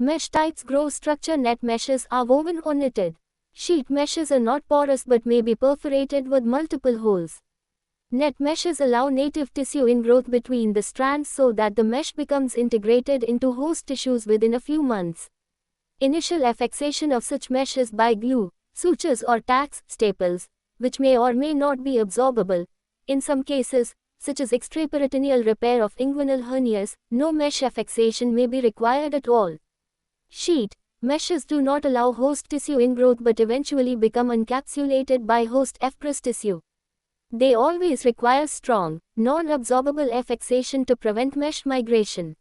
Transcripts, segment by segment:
Mesh types grow structure. Net meshes are woven or knitted. Sheet meshes are not porous but may be perforated with multiple holes. Net meshes allow native tissue ingrowth between the strands so that the mesh becomes integrated into host tissues within a few months. Initial affixation of such meshes by glue, sutures or tacks, staples, which may or may not be absorbable. In some cases, such as extraperitoneal repair of inguinal hernias, no mesh affixation may be required at all. Sheet meshes do not allow host tissue ingrowth but eventually become encapsulated by host fibrous tissue. They always require strong, non-absorbable affixation to prevent mesh migration.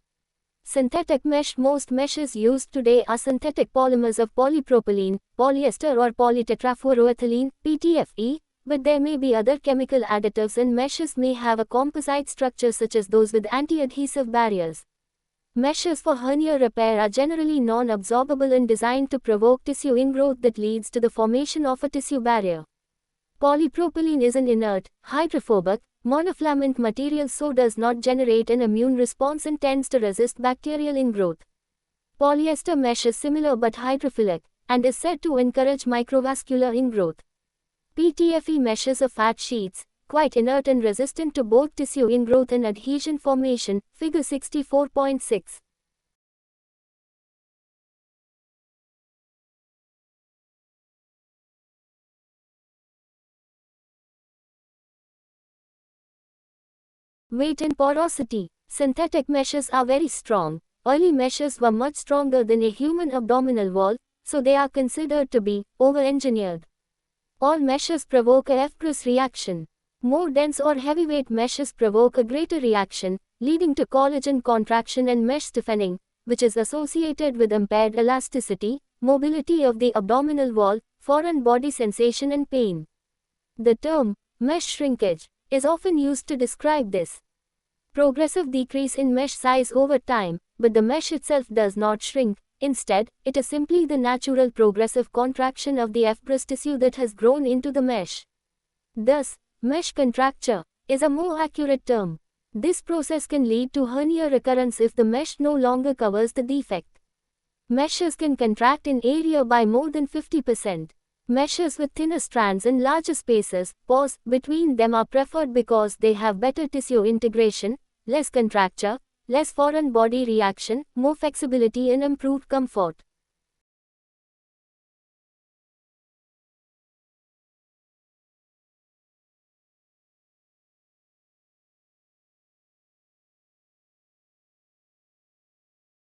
Synthetic mesh. Most meshes used today are synthetic polymers of polypropylene, polyester or polytetrafluoroethylene, PTFE, but there may be other chemical additives and meshes may have a composite structure such as those with anti-adhesive barriers. Meshes for hernia repair are generally non-absorbable and designed to provoke tissue ingrowth that leads to the formation of a tissue barrier. Polypropylene is an inert, hydrophobic, monofilament material so does not generate an immune response and tends to resist bacterial ingrowth. Polyester mesh is similar but hydrophilic, and is said to encourage microvascular ingrowth. PTFE meshes are fat sheets, quite inert and resistant to both tissue ingrowth and adhesion formation, figure 64.6. Weight and porosity. Synthetic meshes are very strong. Early meshes were much stronger than a human abdominal wall, so they are considered to be over-engineered. All meshes provoke a fibrous reaction. More dense or heavyweight meshes provoke a greater reaction, leading to collagen contraction and mesh stiffening, which is associated with impaired elasticity, mobility of the abdominal wall, foreign body sensation and pain. The term, mesh shrinkage, is often used to describe this progressive decrease in mesh size over time, but the mesh itself does not shrink. Instead, it is simply the natural progressive contraction of the fibrous tissue that has grown into the mesh. Thus, mesh contracture is a more accurate term. This process can lead to hernia recurrence if the mesh no longer covers the defect. Meshes can contract in area by more than 50%. Meshes with thinner strands and larger spaces, pores, between them are preferred because they have better tissue integration, less contracture, less foreign body reaction, more flexibility and improved comfort.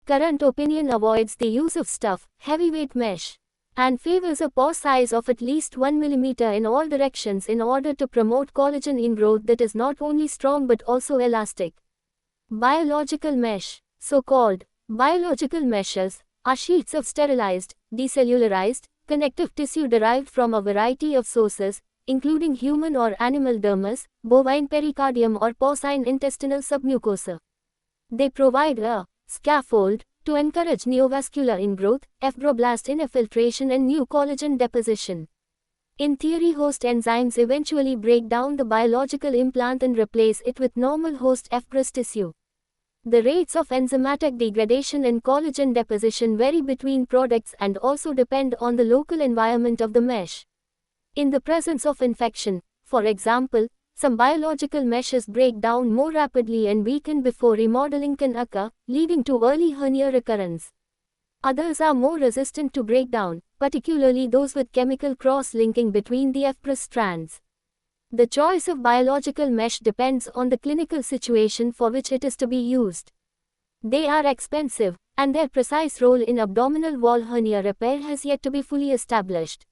Current opinion avoids the use of stuff, heavyweight mesh, and favors a pore size of at least 1 mm in all directions in order to promote collagen ingrowth that is not only strong but also elastic. Biological mesh. So-called biological meshes are sheets of sterilized, decellularized, connective tissue derived from a variety of sources, including human or animal dermis, bovine pericardium or porcine intestinal submucosa. They provide a scaffold to encourage neovascular ingrowth, fibroblast infiltration and new collagen deposition. In theory, host enzymes eventually break down the biological implant and replace it with normal host fibrous tissue. The rates of enzymatic degradation and collagen deposition vary between products and also depend on the local environment of the mesh. In the presence of infection, for example, some biological meshes break down more rapidly and weaken before remodeling can occur, leading to early hernia recurrence. Others are more resistant to breakdown, particularly those with chemical cross-linking between the fibrous strands. The choice of biological mesh depends on the clinical situation for which it is to be used. They are expensive, and their precise role in abdominal wall hernia repair has yet to be fully established.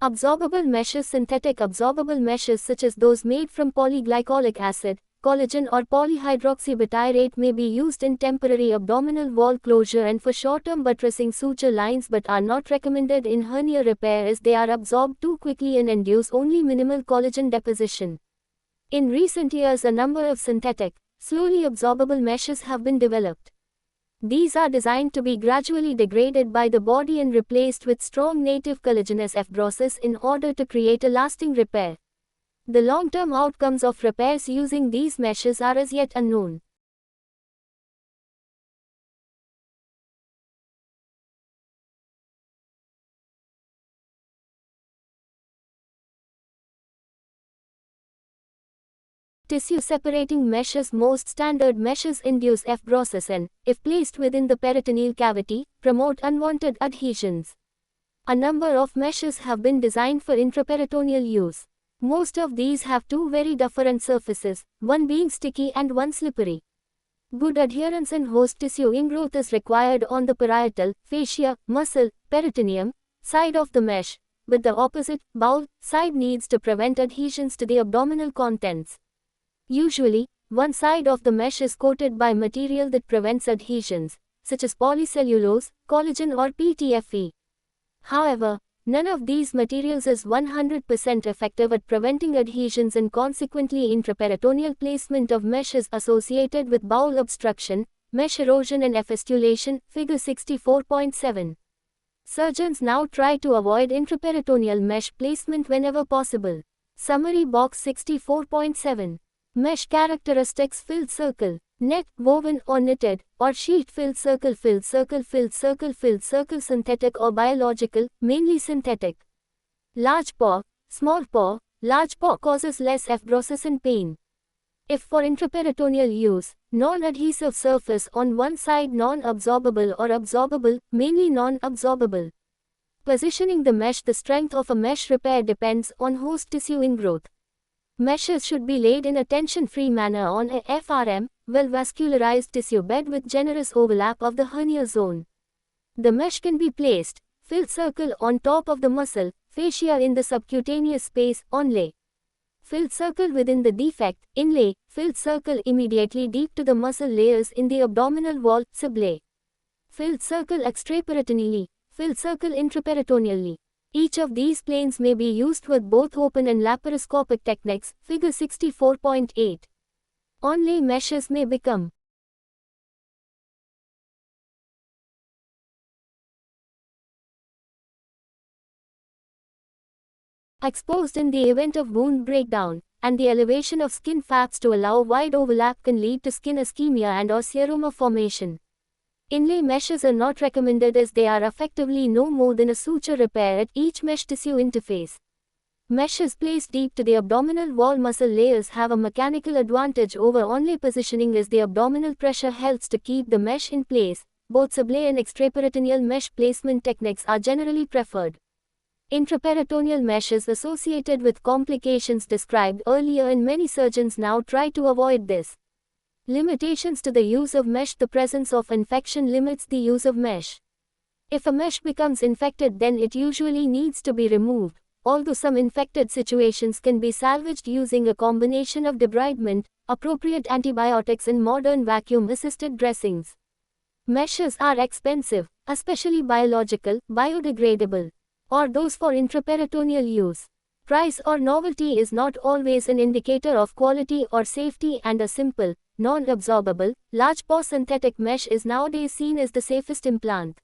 Absorbable meshes. Synthetic absorbable meshes such as those made from polyglycolic acid, collagen or polyhydroxybutyrate may be used in temporary abdominal wall closure and for short-term buttressing suture lines but are not recommended in hernia repair as they are absorbed too quickly and induce only minimal collagen deposition. In recent years, a number of synthetic, slowly absorbable meshes have been developed. These are designed to be gradually degraded by the body and replaced with strong native collagenous fibrosis in order to create a lasting repair. The long-term outcomes of repairs using these meshes are as yet unknown. Tissue-separating meshes. Most standard meshes induce fibrosis and, if placed within the peritoneal cavity, promote unwanted adhesions. A number of meshes have been designed for intraperitoneal use. Most of these have two very different surfaces, one being sticky and one slippery. Good adherence and host tissue ingrowth is required on the parietal, fascia, muscle, peritoneum side of the mesh, but the opposite, bowel, side needs to prevent adhesions to the abdominal contents. Usually, one side of the mesh is coated by material that prevents adhesions, such as polycellulose, collagen or PTFE. However, none of these materials is 100% effective at preventing adhesions, and consequently intraperitoneal placement of mesh is associated with bowel obstruction, mesh erosion and effistulation, figure 64.7. Surgeons now try to avoid intraperitoneal mesh placement whenever possible. Summary box 64.7. Mesh characteristics. Filled circle, net, woven or knitted, or sheet. Filled circle, filled circle, filled circle, filled circle. Synthetic or biological, mainly synthetic. Large pore, small pore. Large pore causes less fibrosis and pain. If for intraperitoneal use, non-adhesive surface on one side, non-absorbable or absorbable, mainly non-absorbable. Positioning the mesh. The strength of a mesh repair depends on host tissue ingrowth. Meshes should be laid in a tension-free manner on a FRM, well-vascularized tissue bed with generous overlap of the hernia zone. The mesh can be placed, filled circle, on top of the muscle, fascia in the subcutaneous space, onlay. Filled circle within the defect, inlay. Filled circle immediately deep to the muscle layers in the abdominal wall, sublay. Filled circle extraperitoneally. Filled circle intraperitoneally. Each of these planes may be used with both open and laparoscopic techniques, figure 64.8. Onlay meshes may become exposed in the event of wound breakdown, and the elevation of skin flaps to allow wide overlap can lead to skin ischemia and or seroma formation. Inlay meshes are not recommended as they are effectively no more than a suture repair at each mesh tissue interface. Meshes placed deep to the abdominal wall muscle layers have a mechanical advantage over onlay positioning as the abdominal pressure helps to keep the mesh in place. Both sublay and extraperitoneal mesh placement techniques are generally preferred. Intraperitoneal mesh is associated with complications described earlier, and many surgeons now try to avoid this. Limitations to the use of mesh. The presence of infection limits the use of mesh. If a mesh becomes infected, then it usually needs to be removed, although some infected situations can be salvaged using a combination of debridement, appropriate antibiotics and modern vacuum-assisted dressings. Meshes are expensive, especially biological, biodegradable, or those for intraperitoneal use. Price or novelty is not always an indicator of quality or safety, and a simple, non-absorbable, large pore synthetic mesh is nowadays seen as the safest implant.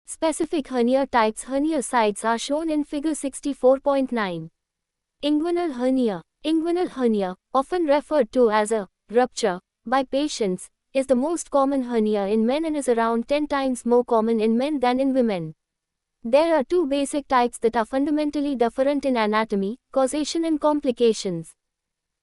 Specific hernia types. Hernia sites are shown in figure 64.9. Inguinal hernia. Inguinal hernia, often referred to as a rupture by patients, is the most common hernia in men and is around 10 times more common in men than in women. There are two basic types that are fundamentally different in anatomy, causation and complications.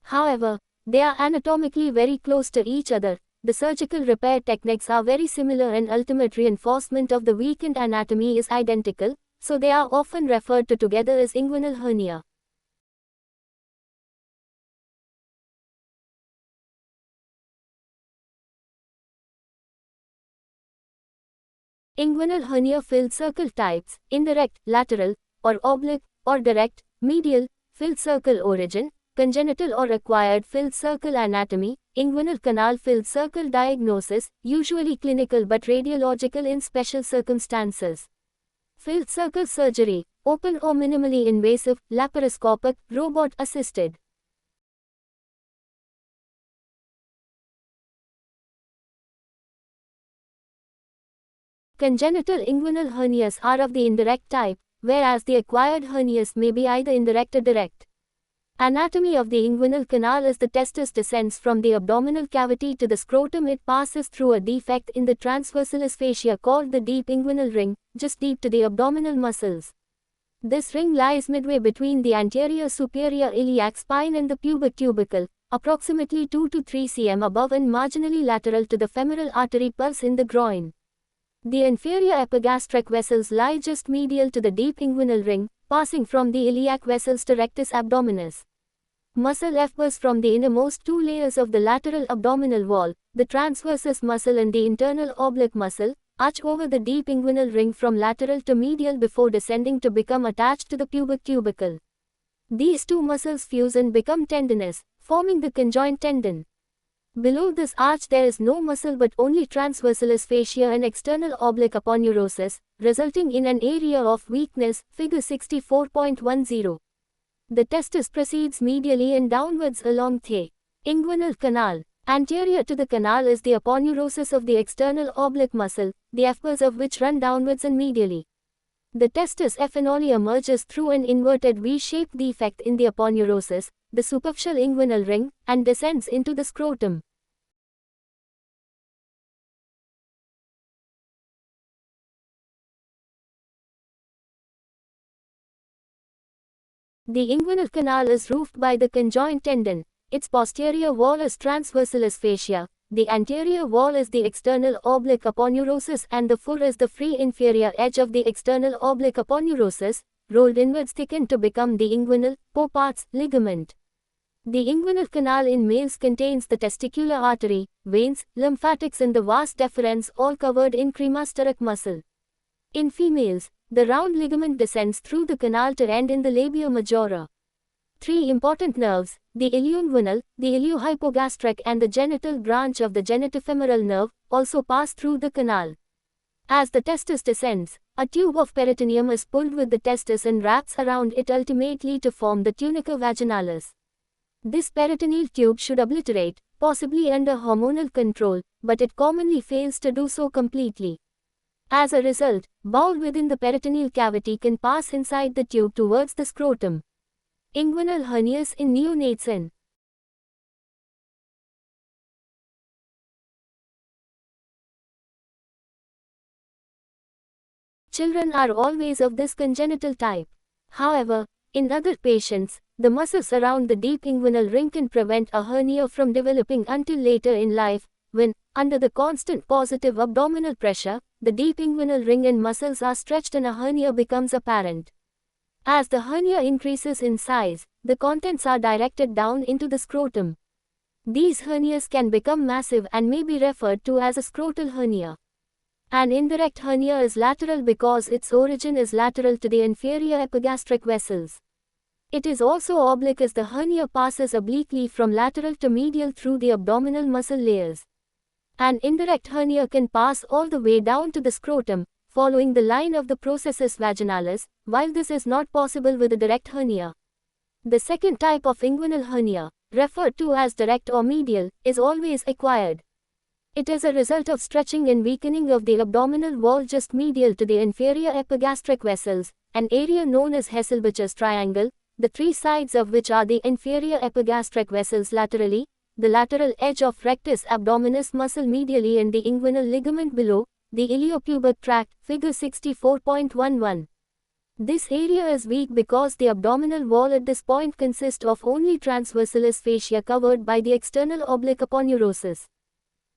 However, they are anatomically very close to each other. The surgical repair techniques are very similar and ultimate reinforcement of the weakened anatomy is identical, so they are often referred to together as inguinal hernia. Inguinal hernia. Filled circle types: indirect, lateral, or oblique, or direct, medial. Filled circle origin: congenital or acquired. Filled circle anatomy: inguinal canal. Filled circle diagnosis: usually clinical but radiological in special circumstances. Filled circle surgery: open or minimally invasive, laparoscopic, robot assisted. Congenital inguinal hernias are of the indirect type, whereas the acquired hernias may be either indirect or direct. Anatomy of the inguinal canal is the testis descends from the abdominal cavity to the scrotum. It passes through a defect in the transversalis fascia called the deep inguinal ring, just deep to the abdominal muscles. This ring lies midway between the anterior superior iliac spine and the pubic tubercle, approximately 2 to 3 cm above and marginally lateral to the femoral artery pulse in the groin. The inferior epigastric vessels lie just medial to the deep inguinal ring, passing from the iliac vessels to rectus abdominis. Muscle efferts from the innermost two layers of the lateral abdominal wall, the transversus muscle and the internal oblique muscle, arch over the deep inguinal ring from lateral to medial before descending to become attached to the pubic tubercle. These two muscles fuse and become tendinous, forming the conjoint tendon. Below this arch there is no muscle but only transversalis fascia and external oblique aponeurosis, resulting in an area of weakness, figure 64.10. The testis proceeds medially and downwards along the inguinal canal. Anterior to the canal is the aponeurosis of the external oblique muscle, the efferts of which run downwards and medially. The testis ephenoli emerges through an inverted V-shaped defect in the aponeurosis, the superficial inguinal ring, and descends into the scrotum. The inguinal canal is roofed by the conjoint tendon. Its posterior wall is transversalis fascia, the anterior wall is the external oblique aponeurosis and the fur is the free inferior edge of the external oblique aponeurosis, rolled inwards thickened to become the inguinal, Popart's, ligament. The inguinal canal in males contains the testicular artery, veins, lymphatics and the vas deferens all covered in cremasteric muscle. In females, the round ligament descends through the canal to end in the labia majora. Three important nerves, the ilioinguinal, the iliohypogastric and the genital branch of the genitofemoral nerve, also pass through the canal. As the testis descends, a tube of peritoneum is pulled with the testis and wraps around it ultimately to form the tunica vaginalis. This peritoneal tube should obliterate, possibly under hormonal control, but it commonly fails to do so completely. As a result, bowel within the peritoneal cavity can pass inside the tube towards the scrotum. Inguinal hernias in neonates and children are always of this congenital type. However, in other patients, the muscles around the deep inguinal ring can prevent a hernia from developing until later in life, when, under the constant positive abdominal pressure, the deep inguinal ring and muscles are stretched and a hernia becomes apparent. As the hernia increases in size, the contents are directed down into the scrotum. These hernias can become massive and may be referred to as a scrotal hernia. An indirect hernia is lateral because its origin is lateral to the inferior epigastric vessels. It is also oblique as the hernia passes obliquely from lateral to medial through the abdominal muscle layers. An indirect hernia can pass all the way down to the scrotum, following the line of the processus vaginalis, while this is not possible with a direct hernia. The second type of inguinal hernia, referred to as direct or medial, is always acquired. It is a result of stretching and weakening of the abdominal wall just medial to the inferior epigastric vessels, an area known as Hasselbacher's triangle, the three sides of which are the inferior epigastric vessels laterally, the lateral edge of rectus abdominis muscle medially and the inguinal ligament below, the iliopubic tract, figure 64.11. This area is weak because the abdominal wall at this point consists of only transversalis fascia covered by the external oblique aponeurosis.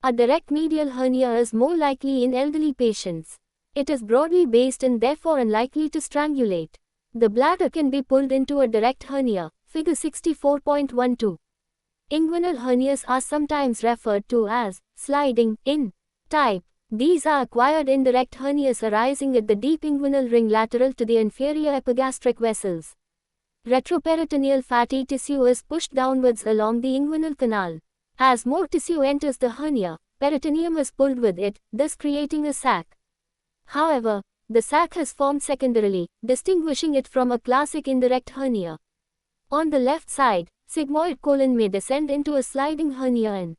A direct medial hernia is more likely in elderly patients. It is broadly based and therefore unlikely to strangulate. The bladder can be pulled into a direct hernia, figure 64.12. Inguinal hernias are sometimes referred to as sliding in type. These are acquired indirect hernias arising at the deep inguinal ring lateral to the inferior epigastric vessels. Retroperitoneal fatty tissue is pushed downwards along the inguinal canal. As more tissue enters the hernia, peritoneum is pulled with it, thus creating a sac. However, the sac has formed secondarily, distinguishing it from a classic indirect hernia. On the left side, sigmoid colon may descend into a sliding hernia and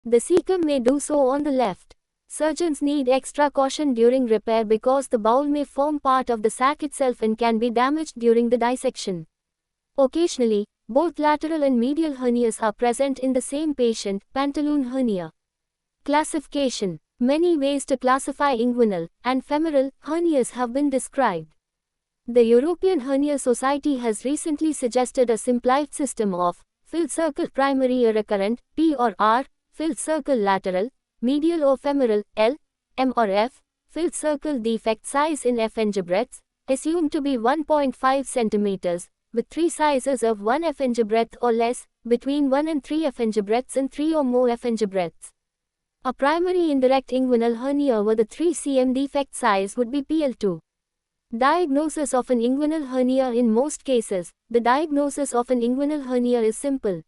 The cecum may do so on the left. Surgeons need extra caution during repair because the bowel may form part of the sac itself and can be damaged during the dissection. Occasionally, both lateral and medial hernias are present in the same patient, pantaloon hernia. Classification. Many ways to classify inguinal and femoral hernias have been described. The European Hernia Society has recently suggested a simplified system of filled circle primary or recurrent, P or R, filled circle lateral, medial or femoral, L, M or F, filled circle defect size in FNG assumed to be 1.5 cm, with 3 sizes of 1 FNG or less, between 1 and 3 FNG and 3 or more FNG. A primary indirect inguinal hernia with a 3 cm defect size would be PL2. Diagnosis of an inguinal hernia. In most cases, the diagnosis of an inguinal hernia is simple.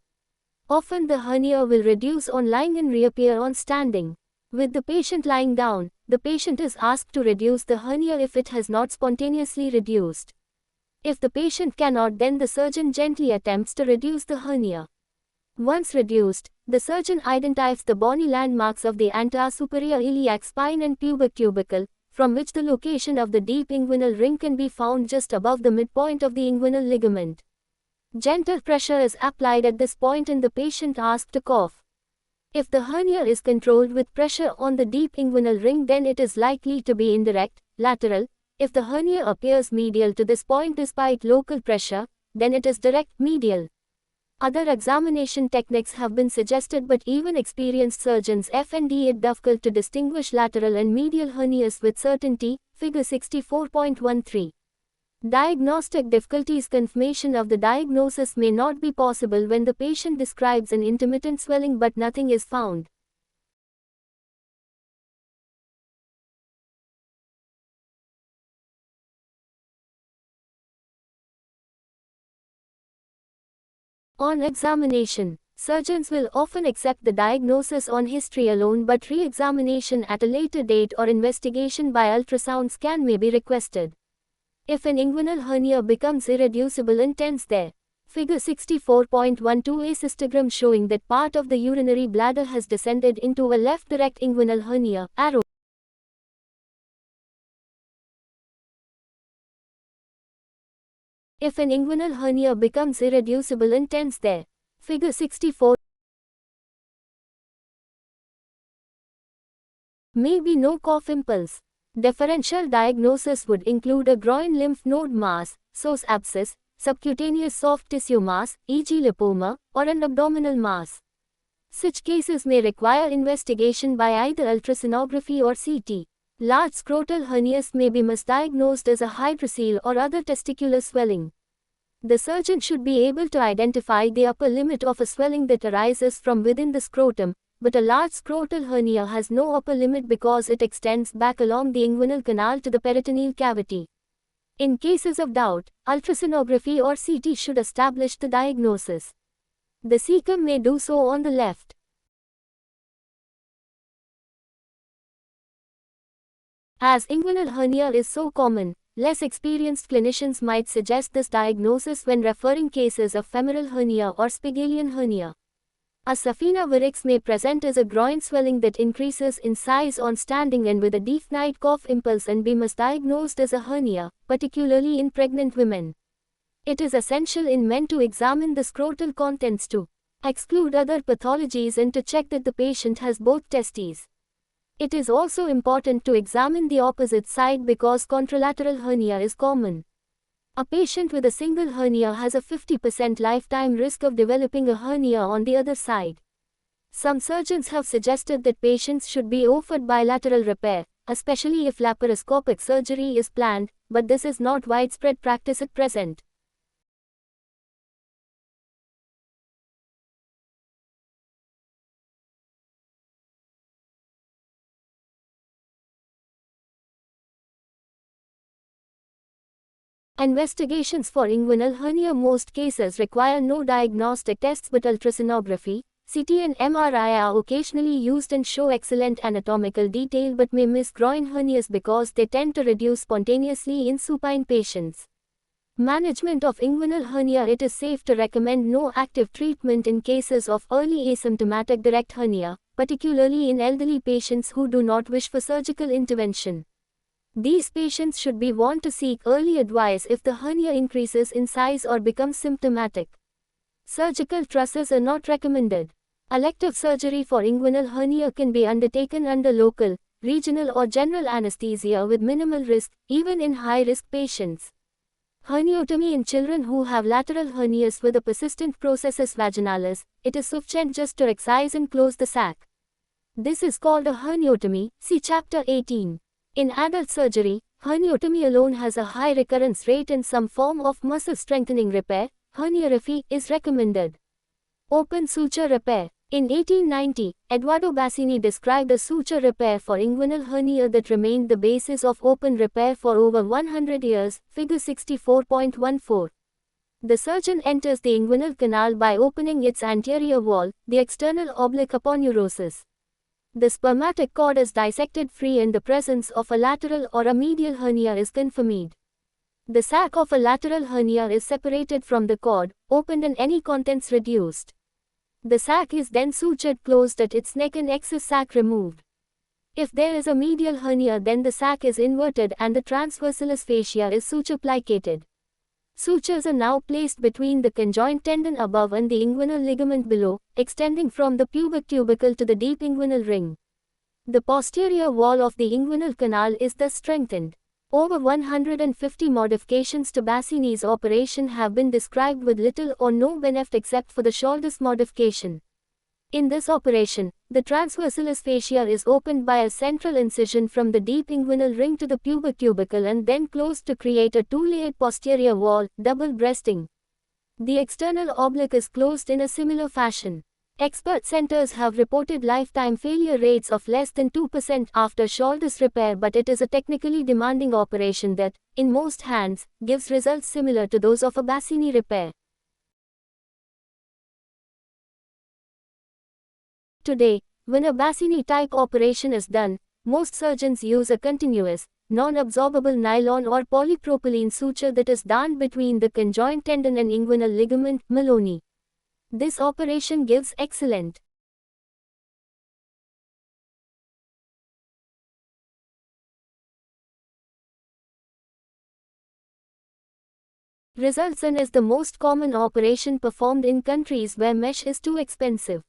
Often the hernia will reduce on lying and reappear on standing. With the patient lying down, the patient is asked to reduce the hernia if it has not spontaneously reduced. If the patient cannot, then the surgeon gently attempts to reduce the hernia. Once reduced, the surgeon identifies the bony landmarks of the anterior superior iliac spine and pubic tubercle, from which the location of the deep inguinal ring can be found just above the midpoint of the inguinal ligament. Gentle pressure is applied at this point and the patient asked to cough. If the hernia is controlled with pressure on the deep inguinal ring, then it is likely to be indirect, lateral. If the hernia appears medial to this point despite local pressure, then it is direct, medial. Other examination techniques have been suggested, but even experienced surgeons find it difficult to distinguish lateral and medial hernias with certainty. Figure 64.13. Diagnostic difficulties. Confirmation of the diagnosis may not be possible when the patient describes an intermittent swelling but nothing is found. On examination, surgeons will often accept the diagnosis on history alone, but re-examination at a later date or investigation by ultrasound scan may be requested. If an inguinal hernia becomes irreducible and tends there. Figure 64.12. A cystogram showing that part of the urinary bladder has descended into a left direct inguinal hernia, arrow. If an inguinal hernia becomes irreducible and tends there. Figure 64. May be no cough impulse. Differential diagnosis would include a groin lymph node mass, psoas abscess, subcutaneous soft tissue mass, e.g. lipoma, or an abdominal mass. Such cases may require investigation by either ultrasonography or CT. Large scrotal hernias may be misdiagnosed as a hydrocele or other testicular swelling. The surgeon should be able to identify the upper limit of a swelling that arises from within the scrotum, but a large scrotal hernia has no upper limit because it extends back along the inguinal canal to the peritoneal cavity. In cases of doubt, ultrasonography or CT should establish the diagnosis. The cecum may do so on the left. As inguinal hernia is so common, less experienced clinicians might suggest this diagnosis when referring cases of femoral hernia or Spigelian hernia. A Safina varix may present as a groin swelling that increases in size on standing and with a definite cough impulse and be misdiagnosed as a hernia, particularly in pregnant women. It is essential in men to examine the scrotal contents to exclude other pathologies and to check that the patient has both testes. It is also important to examine the opposite side because contralateral hernia is common. A patient with a single hernia has a 50% lifetime risk of developing a hernia on the other side. Some surgeons have suggested that patients should be offered bilateral repair, especially if laparoscopic surgery is planned, but this is not widespread practice at present. Investigations for inguinal hernia. Most cases require no diagnostic tests but ultrasonography, CT and MRI are occasionally used and show excellent anatomical detail but may miss groin hernias because they tend to reduce spontaneously in supine patients. Management of inguinal hernia. It is safe to recommend no active treatment in cases of early asymptomatic direct hernia, particularly in elderly patients who do not wish for surgical intervention. These patients should be warned to seek early advice if the hernia increases in size or becomes symptomatic. Surgical trusses are not recommended. Elective surgery for inguinal hernia can be undertaken under local, regional or general anesthesia with minimal risk, even in high-risk patients. Herniotomy in children who have lateral hernias with a persistent processus vaginalis, it is sufficient just to excise and close the sac. This is called a herniotomy, see Chapter 18. In adult surgery, herniotomy alone has a high recurrence rate and some form of muscle strengthening repair, herniorrhaphy, is recommended. Open suture repair. In 1890, Eduardo Bassini described a suture repair for inguinal hernia that remained the basis of open repair for over 100 years, figure 64.14. The surgeon enters the inguinal canal by opening its anterior wall, the external oblique aponeurosis. The spermatic cord is dissected free and the presence of a lateral or a medial hernia is confirmed. The sac of a lateral hernia is separated from the cord, opened and any contents reduced. The sac is then sutured closed at its neck and excess sac removed. If there is a medial hernia, then the sac is inverted and the transversalis fascia is suture plicated. Sutures are now placed between the conjoint tendon above and the inguinal ligament below, extending from the pubic tubercle to the deep inguinal ring. The posterior wall of the inguinal canal is thus strengthened. Over 150 modifications to Bassini's operation have been described with little or no benefit except for the shoulders modification. In this operation, the transversalis fascia is opened by a central incision from the deep inguinal ring to the pubic tubercle and then closed to create a two-layered posterior wall, double breasting. The external oblique is closed in a similar fashion. Expert centers have reported lifetime failure rates of less than 2% after shoulders repair, but it is a technically demanding operation that, in most hands, gives results similar to those of a Bassini repair. Today, when a Bassini-type operation is done, most surgeons use a continuous, non-absorbable nylon or polypropylene suture that is done between the conjoint tendon and inguinal ligament, Maloney. This operation gives excellent results and is the most common operation performed in countries where mesh is too expensive.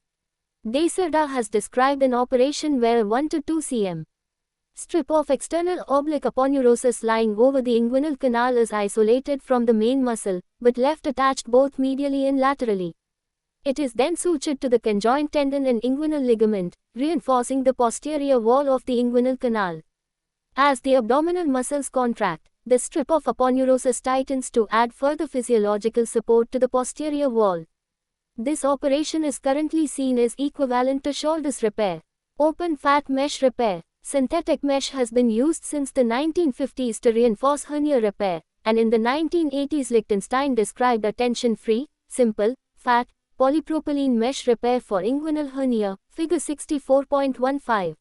Desarda has described an operation where a 1 to 2 cm strip of external oblique aponeurosis lying over the inguinal canal is isolated from the main muscle, but left attached both medially and laterally. It is then sutured to the conjoint tendon and inguinal ligament, reinforcing the posterior wall of the inguinal canal. As the abdominal muscles contract, the strip of aponeurosis tightens to add further physiological support to the posterior wall. This operation is currently seen as equivalent to shoulders repair. Open fat mesh repair. Synthetic mesh has been used since the 1950s to reinforce hernia repair, and in the 1980s Lichtenstein described a tension-free, simple, fat, polypropylene mesh repair for inguinal hernia, figure 64.15.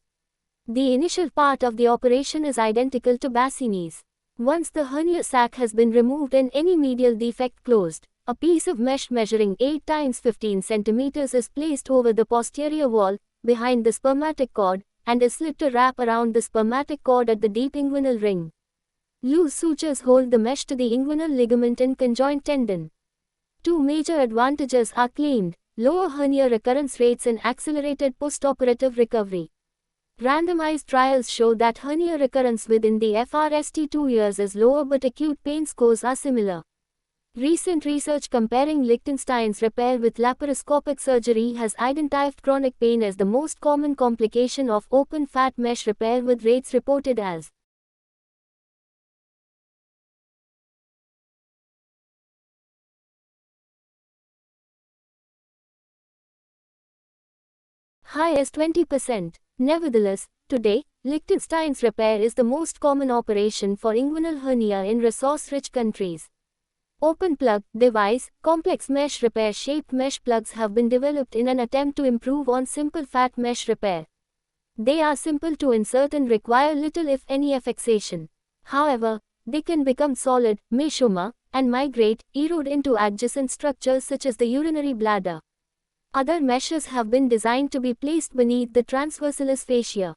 The initial part of the operation is identical to Bassini's. Once the hernia sac has been removed and any medial defect closed, a piece of mesh measuring 8 × 15 cm is placed over the posterior wall, behind the spermatic cord, and is slit to wrap around the spermatic cord at the deep inguinal ring. Loose sutures hold the mesh to the inguinal ligament and conjoint tendon. Two major advantages are claimed: lower hernia recurrence rates and accelerated postoperative recovery. Randomized trials show that hernia recurrence within the FRST 2 years is lower, but acute pain scores are similar. Recent research comparing Lichtenstein's repair with laparoscopic surgery has identified chronic pain as the most common complication of open fat mesh repair, with rates reported as high as 20%. Nevertheless, today, Lichtenstein's repair is the most common operation for inguinal hernia in resource-rich countries. Open plug device, complex mesh repair shaped mesh plugs have been developed in an attempt to improve on simple fat mesh repair. They are simple to insert and require little if any affixation. However, they can become solid, mesomer, and migrate, erode into adjacent structures such as the urinary bladder. Other meshes have been designed to be placed beneath the transversalis fascia.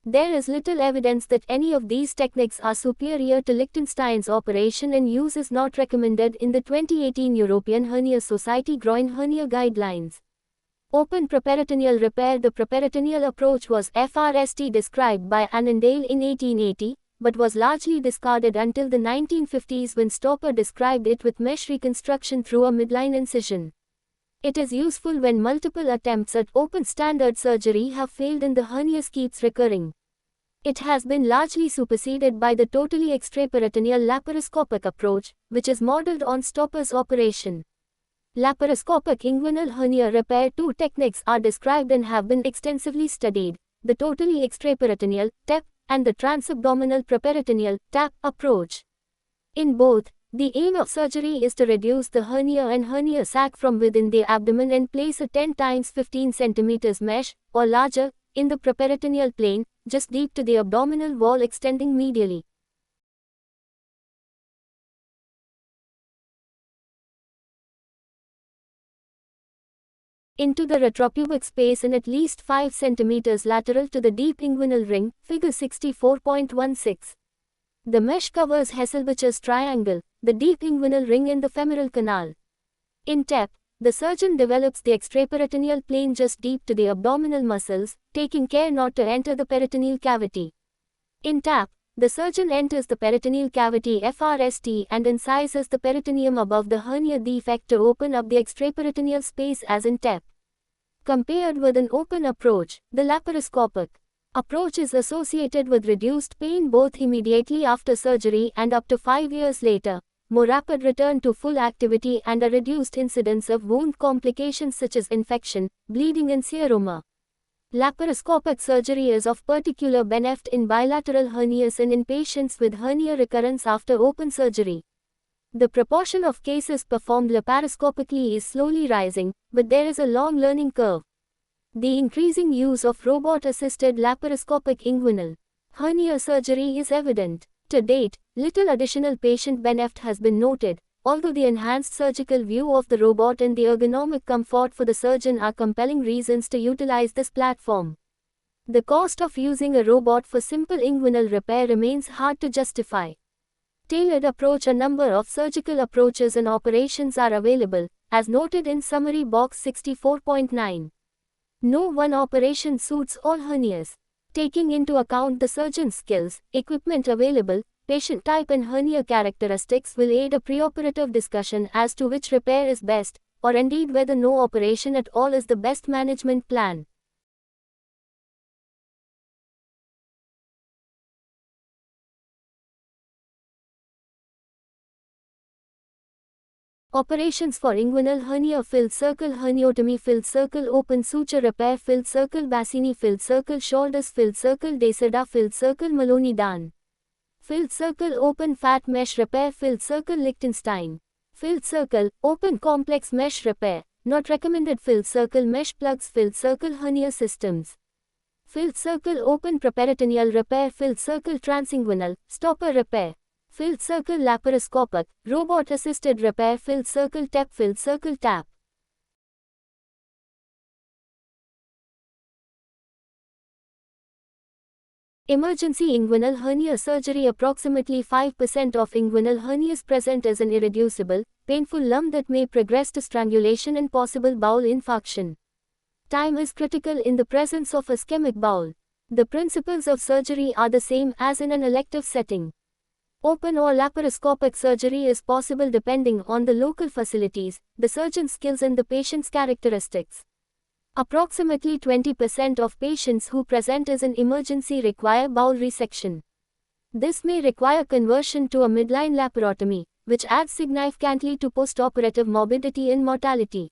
There is little evidence that any of these techniques are superior to Liechtenstein's operation, and use is not recommended in the 2018 European Hernia Society Groin Hernia Guidelines. Open preperitoneal repair. The preperitoneal approach was FRST described by Annandale in 1880, but was largely discarded until the 1950s when Stopper described it with mesh reconstruction through a midline incision. It is useful when multiple attempts at open standard surgery have failed and the hernias keeps recurring. It has been largely superseded by the totally extraperitoneal laparoscopic approach, which is modeled on Stopper's operation. Laparoscopic inguinal hernia repair. Two techniques are described and have been extensively studied: the totally extraperitoneal (TEP) and the transabdominal preperitoneal (TAP) approach. In both, the aim of surgery is to reduce the hernia and hernia sac from within the abdomen and place a 10 × 15 cm mesh, or larger, in the preperitoneal plane, just deep to the abdominal wall extending medially. Into the retropubic space and at least 5 cm lateral to the deep inguinal ring, figure 64.16. The mesh covers Hesselbacher's triangle, the deep inguinal ring and the femoral canal. In TEP, the surgeon develops the extraperitoneal plane just deep to the abdominal muscles, taking care not to enter the peritoneal cavity. In TAP, the surgeon enters the peritoneal cavity FRST and incises the peritoneum above the hernia defect to open up the extraperitoneal space as in TEP. Compared with an open approach, the laparoscopic approach is associated with reduced pain both immediately after surgery and up to 5 years later, more rapid return to full activity and a reduced incidence of wound complications such as infection, bleeding and seroma. Laparoscopic surgery is of particular benefit in bilateral hernias and in patients with hernia recurrence after open surgery. The proportion of cases performed laparoscopically is slowly rising, but there is a long learning curve. The increasing use of robot-assisted laparoscopic inguinal hernia surgery is evident. To date, little additional patient benefit has been noted, although the enhanced surgical view of the robot and the ergonomic comfort for the surgeon are compelling reasons to utilize this platform. The cost of using a robot for simple inguinal repair remains hard to justify. Tailored approach. A number of surgical approaches and operations are available, as noted in summary box 64.9. No one operation suits all hernias. Taking into account the surgeon's skills, equipment available, patient type and hernia characteristics will aid a preoperative discussion as to which repair is best, or indeed whether no operation at all is the best management plan. Operations for inguinal hernia: filled circle herniotomy, filled circle open suture repair, filled circle Bassini, filled circle shoulders, filled circle Deseda, filled circle Maloney Dan, filled circle open fat mesh repair, filled circle Liechtenstein, filled circle open complex mesh repair, not recommended, filled circle mesh plugs, filled circle hernia systems, filled circle open preperitoneal repair, filled circle transinguinal stopper repair, filled circle laparoscopic, robot-assisted repair, filled circle TEP, filled circle TAP. Emergency inguinal hernia surgery: approximately 5% of inguinal hernias present as an irreducible, painful lump that may progress to strangulation and possible bowel infarction. Time is critical in the presence of ischemic bowel. The principles of surgery are the same as in an elective setting. Open or laparoscopic surgery is possible depending on the local facilities, the surgeon's skills and the patient's characteristics. Approximately 20% of patients who present as an emergency require bowel resection. This may require conversion to a midline laparotomy, which adds significantly to postoperative morbidity and mortality.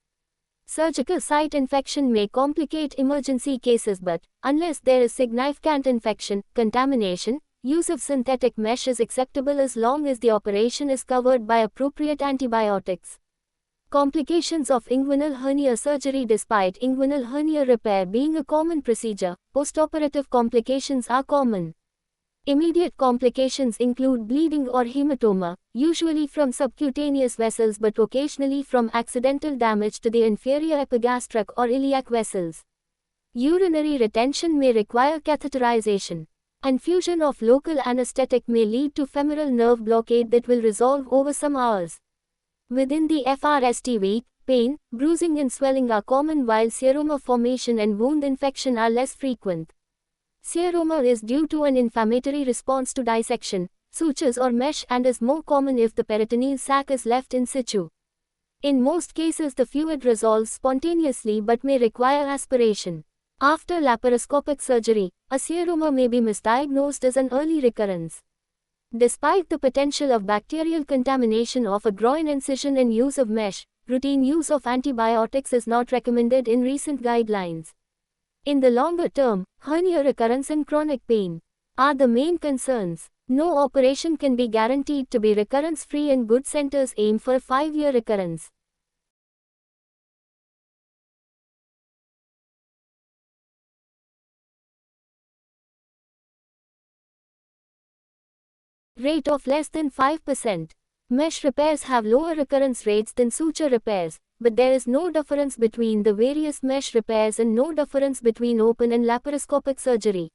Surgical site infection may complicate emergency cases, but, unless there is significant infection, contamination, use of synthetic mesh is acceptable as long as the operation is covered by appropriate antibiotics. Complications of inguinal hernia surgery: despite inguinal hernia repair being a common procedure, postoperative complications are common. Immediate complications include bleeding or hematoma, usually from subcutaneous vessels but occasionally from accidental damage to the inferior epigastric or iliac vessels. Urinary retention may require catheterization. Infusion of local anesthetic may lead to femoral nerve blockade that will resolve over some hours. Within the FRST week, pain, bruising and swelling are common while seroma formation and wound infection are less frequent. Seroma is due to an inflammatory response to dissection, sutures or mesh and is more common if the peritoneal sac is left in situ. In most cases the fluid resolves spontaneously but may require aspiration. After laparoscopic surgery, a seroma may be misdiagnosed as an early recurrence. Despite the potential of bacterial contamination of a groin incision and use of mesh, routine use of antibiotics is not recommended in recent guidelines. In the longer term, hernia recurrence and chronic pain are the main concerns. No operation can be guaranteed to be recurrence-free and good centers aim for 5-year recurrence. Rate of less than 5%. Mesh repairs have lower recurrence rates than suture repairs, but there is no difference between the various mesh repairs and no difference between open and laparoscopic surgery.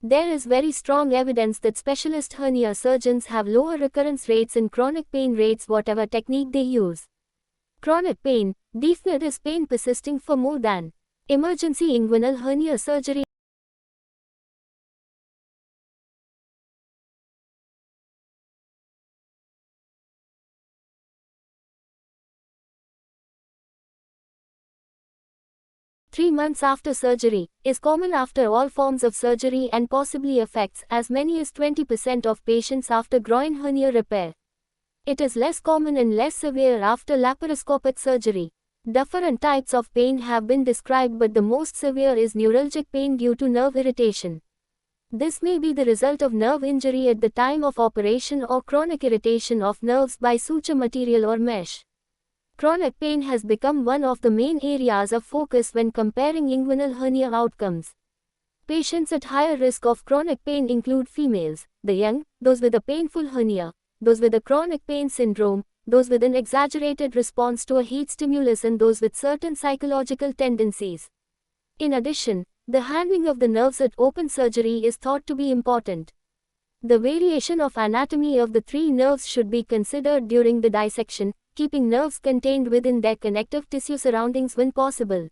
There is very strong evidence that specialist hernia surgeons have lower recurrence rates and chronic pain rates whatever technique they use. Chronic pain, DFNID is pain persisting for more than emergency inguinal hernia surgery. Three months after surgery, is common after all forms of surgery and possibly affects as many as 20% of patients after groin hernia repair. It is less common and less severe after laparoscopic surgery. Different types of pain have been described but the most severe is neuralgic pain due to nerve irritation. This may be the result of nerve injury at the time of operation or chronic irritation of nerves by suture material or mesh. Chronic pain has become one of the main areas of focus when comparing inguinal hernia outcomes. Patients at higher risk of chronic pain include females, the young, those with a painful hernia, those with a chronic pain syndrome, those with an exaggerated response to a heat stimulus and those with certain psychological tendencies. In addition, the handling of the nerves at open surgery is thought to be important. The variation of anatomy of the three nerves should be considered during the dissection, keeping nerves contained within their connective tissue surroundings when possible.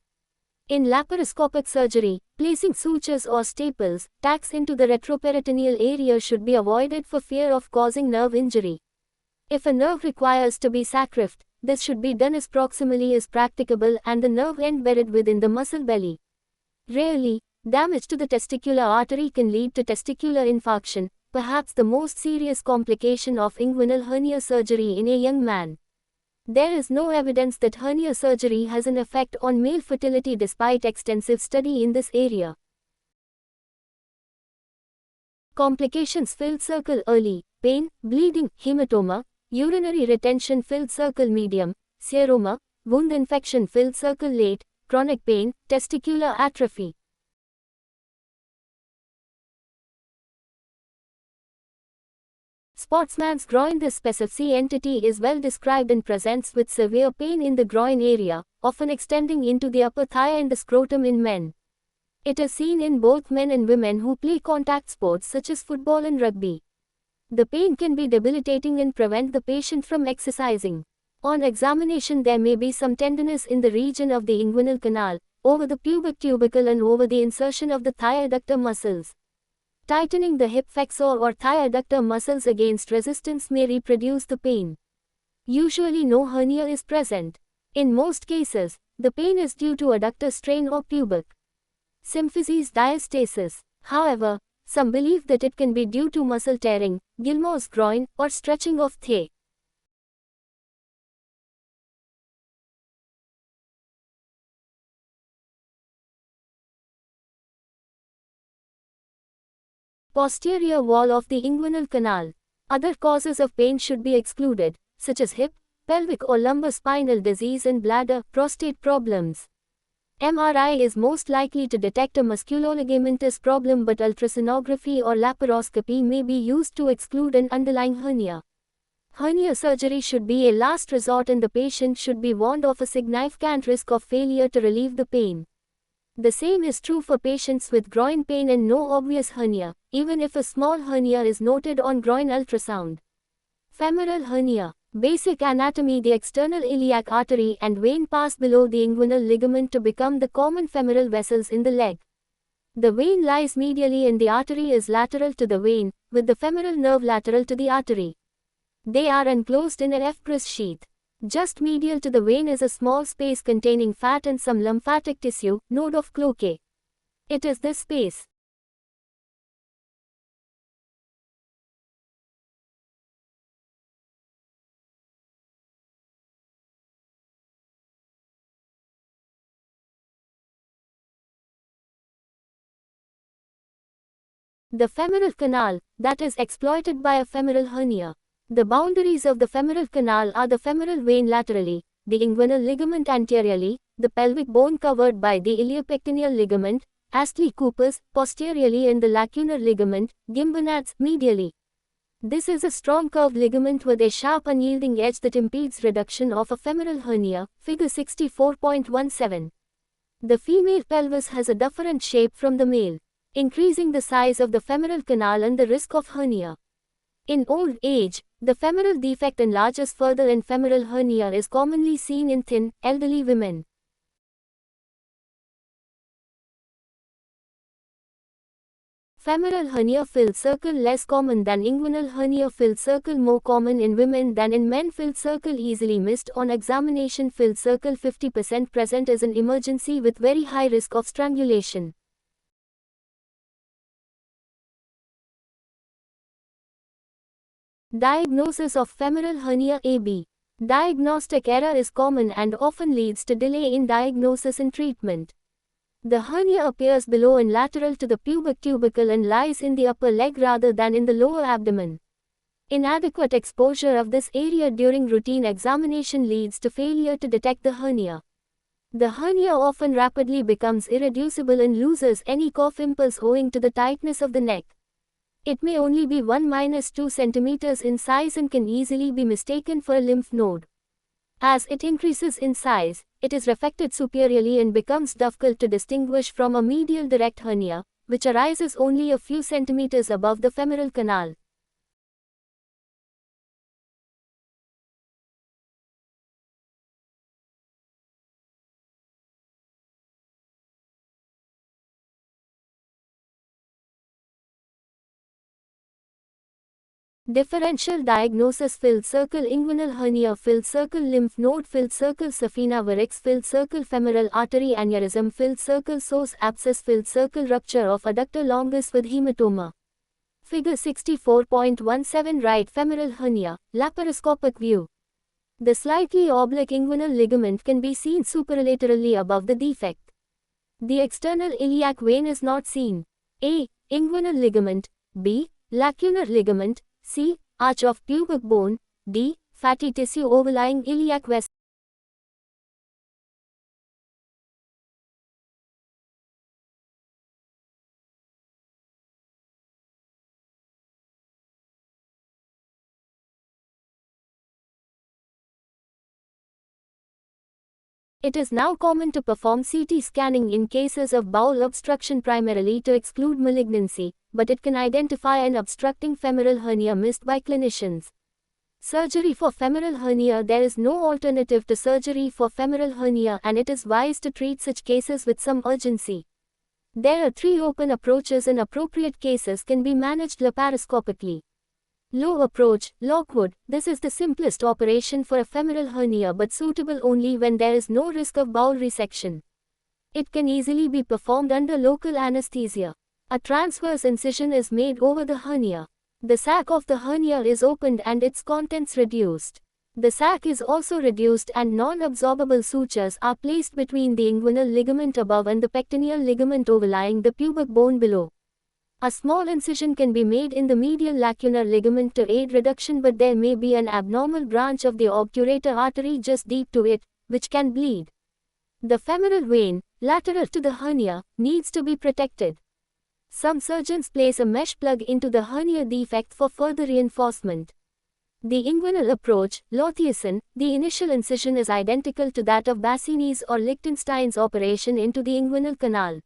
In laparoscopic surgery, placing sutures or staples, tacks into the retroperitoneal area should be avoided for fear of causing nerve injury. If a nerve requires to be sacrificed, this should be done as proximally as practicable and the nerve end buried within the muscle belly. Rarely, damage to the testicular artery can lead to testicular infarction, perhaps the most serious complication of inguinal hernia surgery in a young man. There is no evidence that hernia surgery has an effect on male fertility despite extensive study in this area. Complications: filled circle early, pain, bleeding, hematoma, urinary retention, filled circle medium, seroma, wound infection, filled circle late, chronic pain, testicular atrophy. Sportsman's groin. This specific entity is well described and presents with severe pain in the groin area, often extending into the upper thigh and the scrotum in men. It is seen in both men and women who play contact sports such as football and rugby. The pain can be debilitating and prevent the patient from exercising. On examination there may be some tenderness in the region of the inguinal canal, over the pubic tubercle and over the insertion of the thigh adductor muscles. Tightening the hip flexor or thigh adductor muscles against resistance may reproduce the pain. Usually no hernia is present. In most cases, the pain is due to adductor strain or pubic symphysis diastasis. However, some believe that it can be due to muscle tearing, Gilmore's groin, or stretching of thigh. Posterior wall of the inguinal canal. Other causes of pain should be excluded, such as hip, pelvic or lumbar spinal disease and bladder, prostate problems. MRI is most likely to detect a musculoligamentous problem, but ultrasonography or laparoscopy may be used to exclude an underlying hernia. Hernia surgery should be a last resort and the patient should be warned of a significant risk of failure to relieve the pain. The same is true for patients with groin pain and no obvious hernia, even if a small hernia is noted on groin ultrasound. Femoral hernia. Basic anatomy. The external iliac artery and vein pass below the inguinal ligament to become the common femoral vessels in the leg. The vein lies medially and the artery is lateral to the vein, with the femoral nerve lateral to the artery. They are enclosed in an fibrous sheath. Just medial to the vein is a small space containing fat and some lymphatic tissue, node of Cloquet. It is this space. The femoral canal, that is exploited by a femoral hernia. The boundaries of the femoral canal are the femoral vein laterally, the inguinal ligament anteriorly, the pelvic bone covered by the iliopectineal ligament, Astley-Cooper's, posteriorly, and the lacunar ligament, Gimbonat's, medially. This is a strong curved ligament with a sharp unyielding edge that impedes reduction of a femoral hernia, figure 64.17. The female pelvis has a different shape from the male, increasing the size of the femoral canal and the risk of hernia. In old age, the femoral defect enlarges further and femoral hernia is commonly seen in thin, elderly women. Femoral hernia filled circle less common than inguinal hernia filled circle, more common in women than in men. Filled circle easily missed on examination. Filled circle 50% present as an emergency with very high risk of strangulation. Diagnosis of femoral hernia AB. Diagnostic error is common and often leads to delay in diagnosis and treatment. The hernia appears below and lateral to the pubic tubercle and lies in the upper leg rather than in the lower abdomen. Inadequate exposure of this area during routine examination leads to failure to detect the hernia. The hernia often rapidly becomes irreducible and loses any cough impulse owing to the tightness of the neck. It may only be 1–2 centimeters in size and can easily be mistaken for a lymph node. As it increases in size, it is refracted superiorly and becomes difficult to distinguish from a medial direct hernia, which arises only a few centimeters above the femoral canal. Differential diagnosis: filled circle inguinal hernia, filled circle lymph node, filled circle saphenous varix, filled circle femoral artery aneurysm, filled circle psoas abscess, filled circle rupture of adductor longus with hematoma. Figure 64.17. Right femoral hernia, laparoscopic view. The slightly oblique inguinal ligament can be seen superlaterally above the defect. The external iliac vein is not seen. A. Inguinal ligament. B. Lacunar ligament. C. Arch of pubic bone. D. Fatty tissue overlying iliac vessel. It is now common to perform CT scanning in cases of bowel obstruction primarily to exclude malignancy, but it can identify an obstructing femoral hernia missed by clinicians. Surgery for femoral hernia: there is no alternative to surgery for femoral hernia and it is wise to treat such cases with some urgency. There are 3 open approaches and appropriate cases can be managed laparoscopically. Low approach, Lockwood. This is the simplest operation for a femoral hernia but suitable only when there is no risk of bowel resection. It can easily be performed under local anesthesia. A transverse incision is made over the hernia. The sac of the hernia is opened and its contents reduced. The sac is also reduced and non-absorbable sutures are placed between the inguinal ligament above and the pectineal ligament overlying the pubic bone below. A small incision can be made in the medial lacunar ligament to aid reduction, but there may be an abnormal branch of the obturator artery just deep to it, which can bleed. The femoral vein, lateral to the hernia, needs to be protected. Some surgeons place a mesh plug into the hernia defect for further reinforcement. The inguinal approach, Lothieson, the initial incision is identical to that of Bassini's or Lichtenstein's operation into the inguinal canal.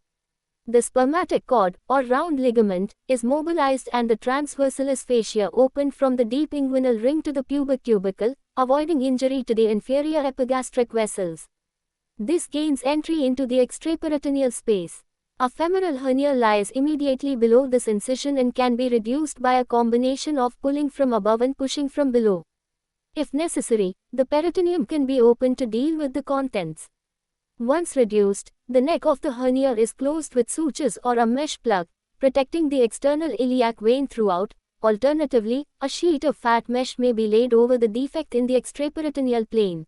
The spermatic cord, or round ligament, is mobilized and the transversalis fascia opened from the deep inguinal ring to the pubic cubicle, avoiding injury to the inferior epigastric vessels. This gains entry into the extraperitoneal space. A femoral hernia lies immediately below this incision and can be reduced by a combination of pulling from above and pushing from below. If necessary, the peritoneum can be opened to deal with the contents. Once reduced, the neck of the hernia is closed with sutures or a mesh plug, protecting the external iliac vein throughout. Alternatively, a sheet of fat mesh may be laid over the defect in the extraperitoneal plane.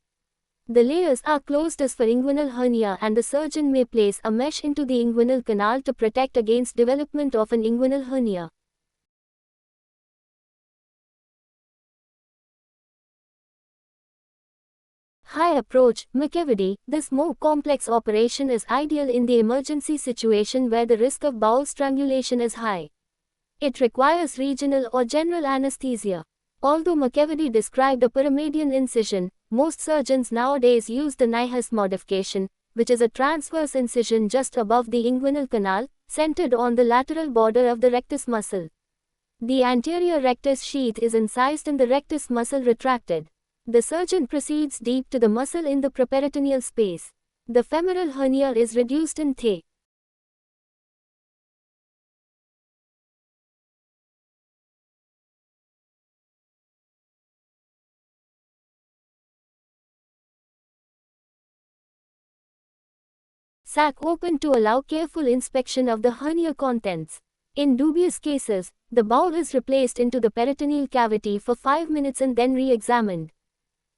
The layers are closed as for inguinal hernia and the surgeon may place a mesh into the inguinal canal to protect against development of an inguinal hernia. High approach, McEvedy. This more complex operation is ideal in the emergency situation where the risk of bowel strangulation is high. It requires regional or general anesthesia. Although McEvedy described a pyramidal incision, most surgeons nowadays use the Nyhus modification, which is a transverse incision just above the inguinal canal, centered on the lateral border of the rectus muscle. The anterior rectus sheath is incised and the rectus muscle retracted. The surgeon proceeds deep to the muscle in the properitoneal space. The femoral hernia is reduced in The. Sac open to allow careful inspection of the hernia contents. In dubious cases, the bowel is replaced into the peritoneal cavity for 5 minutes and then re-examined.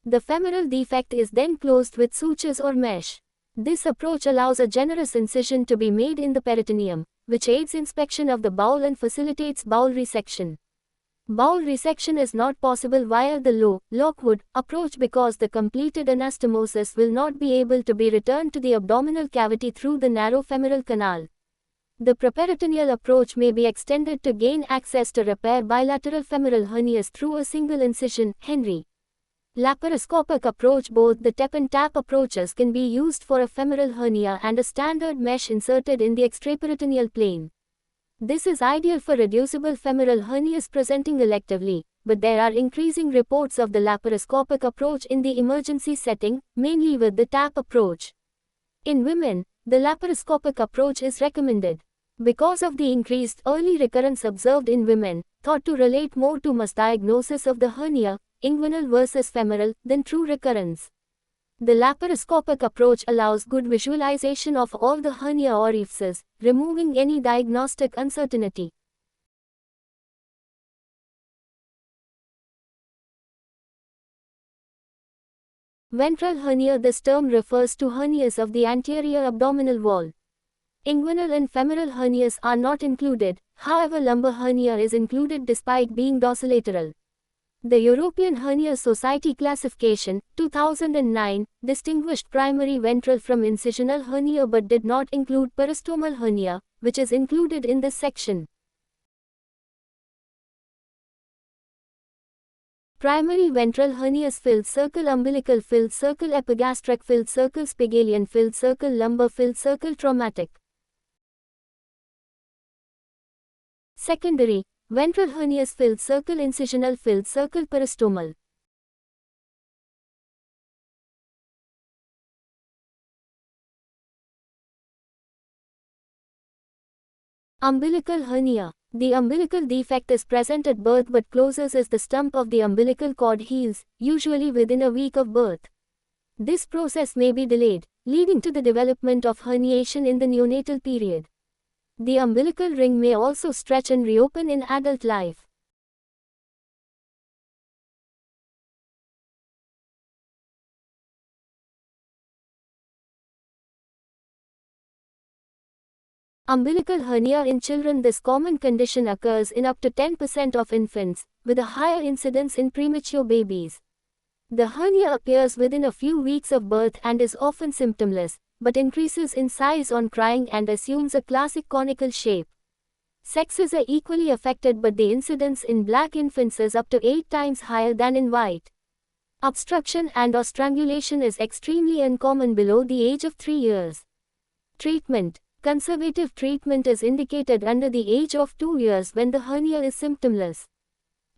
The femoral defect is then closed with sutures or mesh. This approach allows a generous incision to be made in the peritoneum, which aids inspection of the bowel and facilitates bowel resection. Bowel resection is not possible via the Lockwood approach because the completed anastomosis will not be able to be returned to the abdominal cavity through the narrow femoral canal. The properitoneal approach may be extended to gain access to repair bilateral femoral hernias through a single incision, Henry. Laparoscopic approach. Both the TEP and TAP approaches can be used for a femoral hernia and a standard mesh inserted in the extraperitoneal plane. This is ideal for reducible femoral hernias presenting electively, but there are increasing reports of the laparoscopic approach in the emergency setting, mainly with the TAP approach. In women, the laparoscopic approach is recommended. Because of the increased early recurrence observed in women, thought to relate more to misdiagnosis of the hernia, inguinal versus femoral, than true recurrence. The laparoscopic approach allows good visualization of all the hernia orifices, removing any diagnostic uncertainty. Ventral hernia. This term refers to hernias of the anterior abdominal wall. Inguinal and femoral hernias are not included, however lumbar hernia is included despite being dorsolateral. The European Hernia Society classification, 2009, distinguished primary ventral from incisional hernia but did not include peristomal hernia, which is included in this section. Primary ventral hernias: filled circle umbilical, filled circle epigastric, filled circle spigelian, filled circle lumbar, filled circle traumatic. Secondary ventral hernias: filled circle incisional, filled circle peristomal. Umbilical hernia. The umbilical defect is present at birth but closes as the stump of the umbilical cord heals, usually within a week of birth. This process may be delayed, leading to the development of herniation in the neonatal period. The umbilical ring may also stretch and reopen in adult life. Umbilical hernia in children. This common condition occurs in up to 10% of infants, with a higher incidence in premature babies. The hernia appears within a few weeks of birth and is often symptomless, but increases in size on crying and assumes a classic conical shape. Sexes are equally affected, but the incidence in black infants is up to 8 times higher than in white. Obstruction and/or strangulation is extremely uncommon below the age of 3 years. Treatment. Conservative treatment is indicated under the age of 2 years when the hernia is symptomless.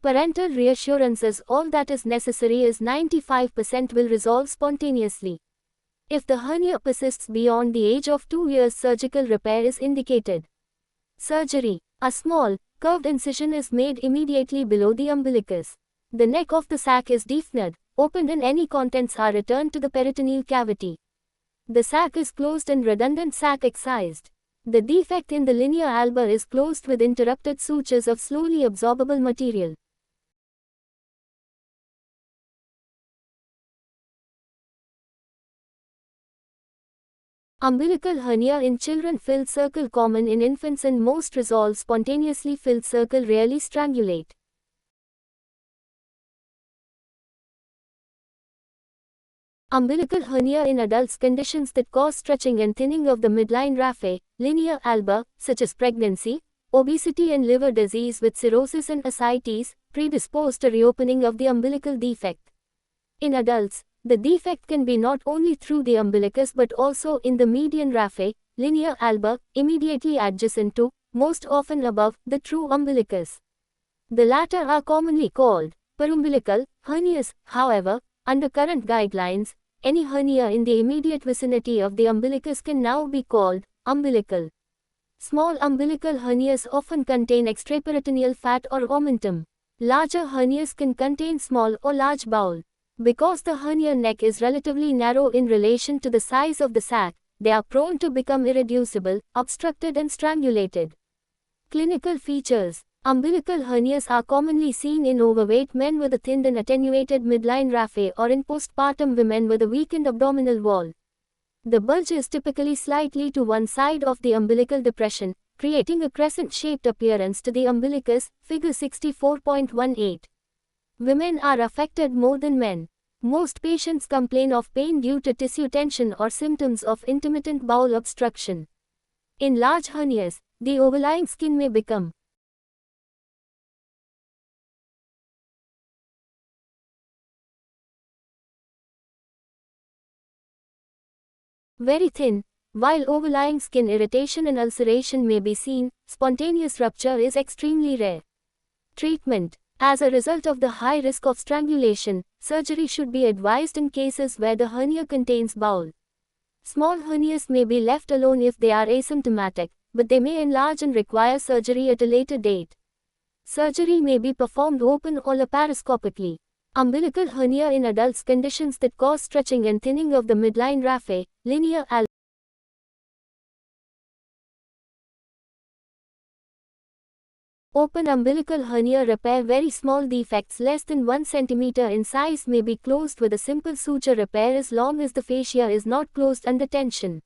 Parental reassurance is all that is necessary, as 95% will resolve spontaneously. If the hernia persists beyond the age of 2 years, surgical repair is indicated. Surgery. A small, curved incision is made immediately below the umbilicus. The neck of the sac is deafened, opened, and any contents are returned to the peritoneal cavity. The sac is closed and redundant sac excised. The defect in the linea alba is closed with interrupted sutures of slowly absorbable material. Umbilical hernia in children. Filled circle common in infants and most resolve spontaneously. Filled circle rarely strangulate. Umbilical hernia in adults. Conditions that cause stretching and thinning of the midline raphe, linea alba, such as pregnancy, obesity and liver disease with cirrhosis and ascites, predispose to reopening of the umbilical defect. In adults, the defect can be not only through the umbilicus but also in the median raphe, linea alba, immediately adjacent to, most often above, the true umbilicus. The latter are commonly called perumbilical hernias. However, under current guidelines, any hernia in the immediate vicinity of the umbilicus can now be called umbilical. Small umbilical hernias often contain extraperitoneal fat or omentum. Larger hernias can contain small or large bowel. Because the hernia neck is relatively narrow in relation to the size of the sac, they are prone to become irreducible, obstructed and strangulated. Clinical features. Umbilical hernias are commonly seen in overweight men with a thinned and attenuated midline raphe or in postpartum women with a weakened abdominal wall. The bulge is typically slightly to one side of the umbilical depression, creating a crescent-shaped appearance to the umbilicus, figure 64.18. Women are affected more than men. Most patients complain of pain due to tissue tension or symptoms of intermittent bowel obstruction. In large hernias, the overlying skin may become very thin. While overlying skin irritation and ulceration may be seen, spontaneous rupture is extremely rare. Treatment. As a result of the high risk of strangulation, surgery should be advised in cases where the hernia contains bowel. Small hernias may be left alone if they are asymptomatic, but they may enlarge and require surgery at a later date. Surgery may be performed open or laparoscopically. Umbilical hernia in adults. Conditions that cause stretching and thinning of the midline raphe, linea alba. Open umbilical hernia repair. Very small defects less than 1 cm in size may be closed with a simple suture repair as long as the fascia is not closed under tension.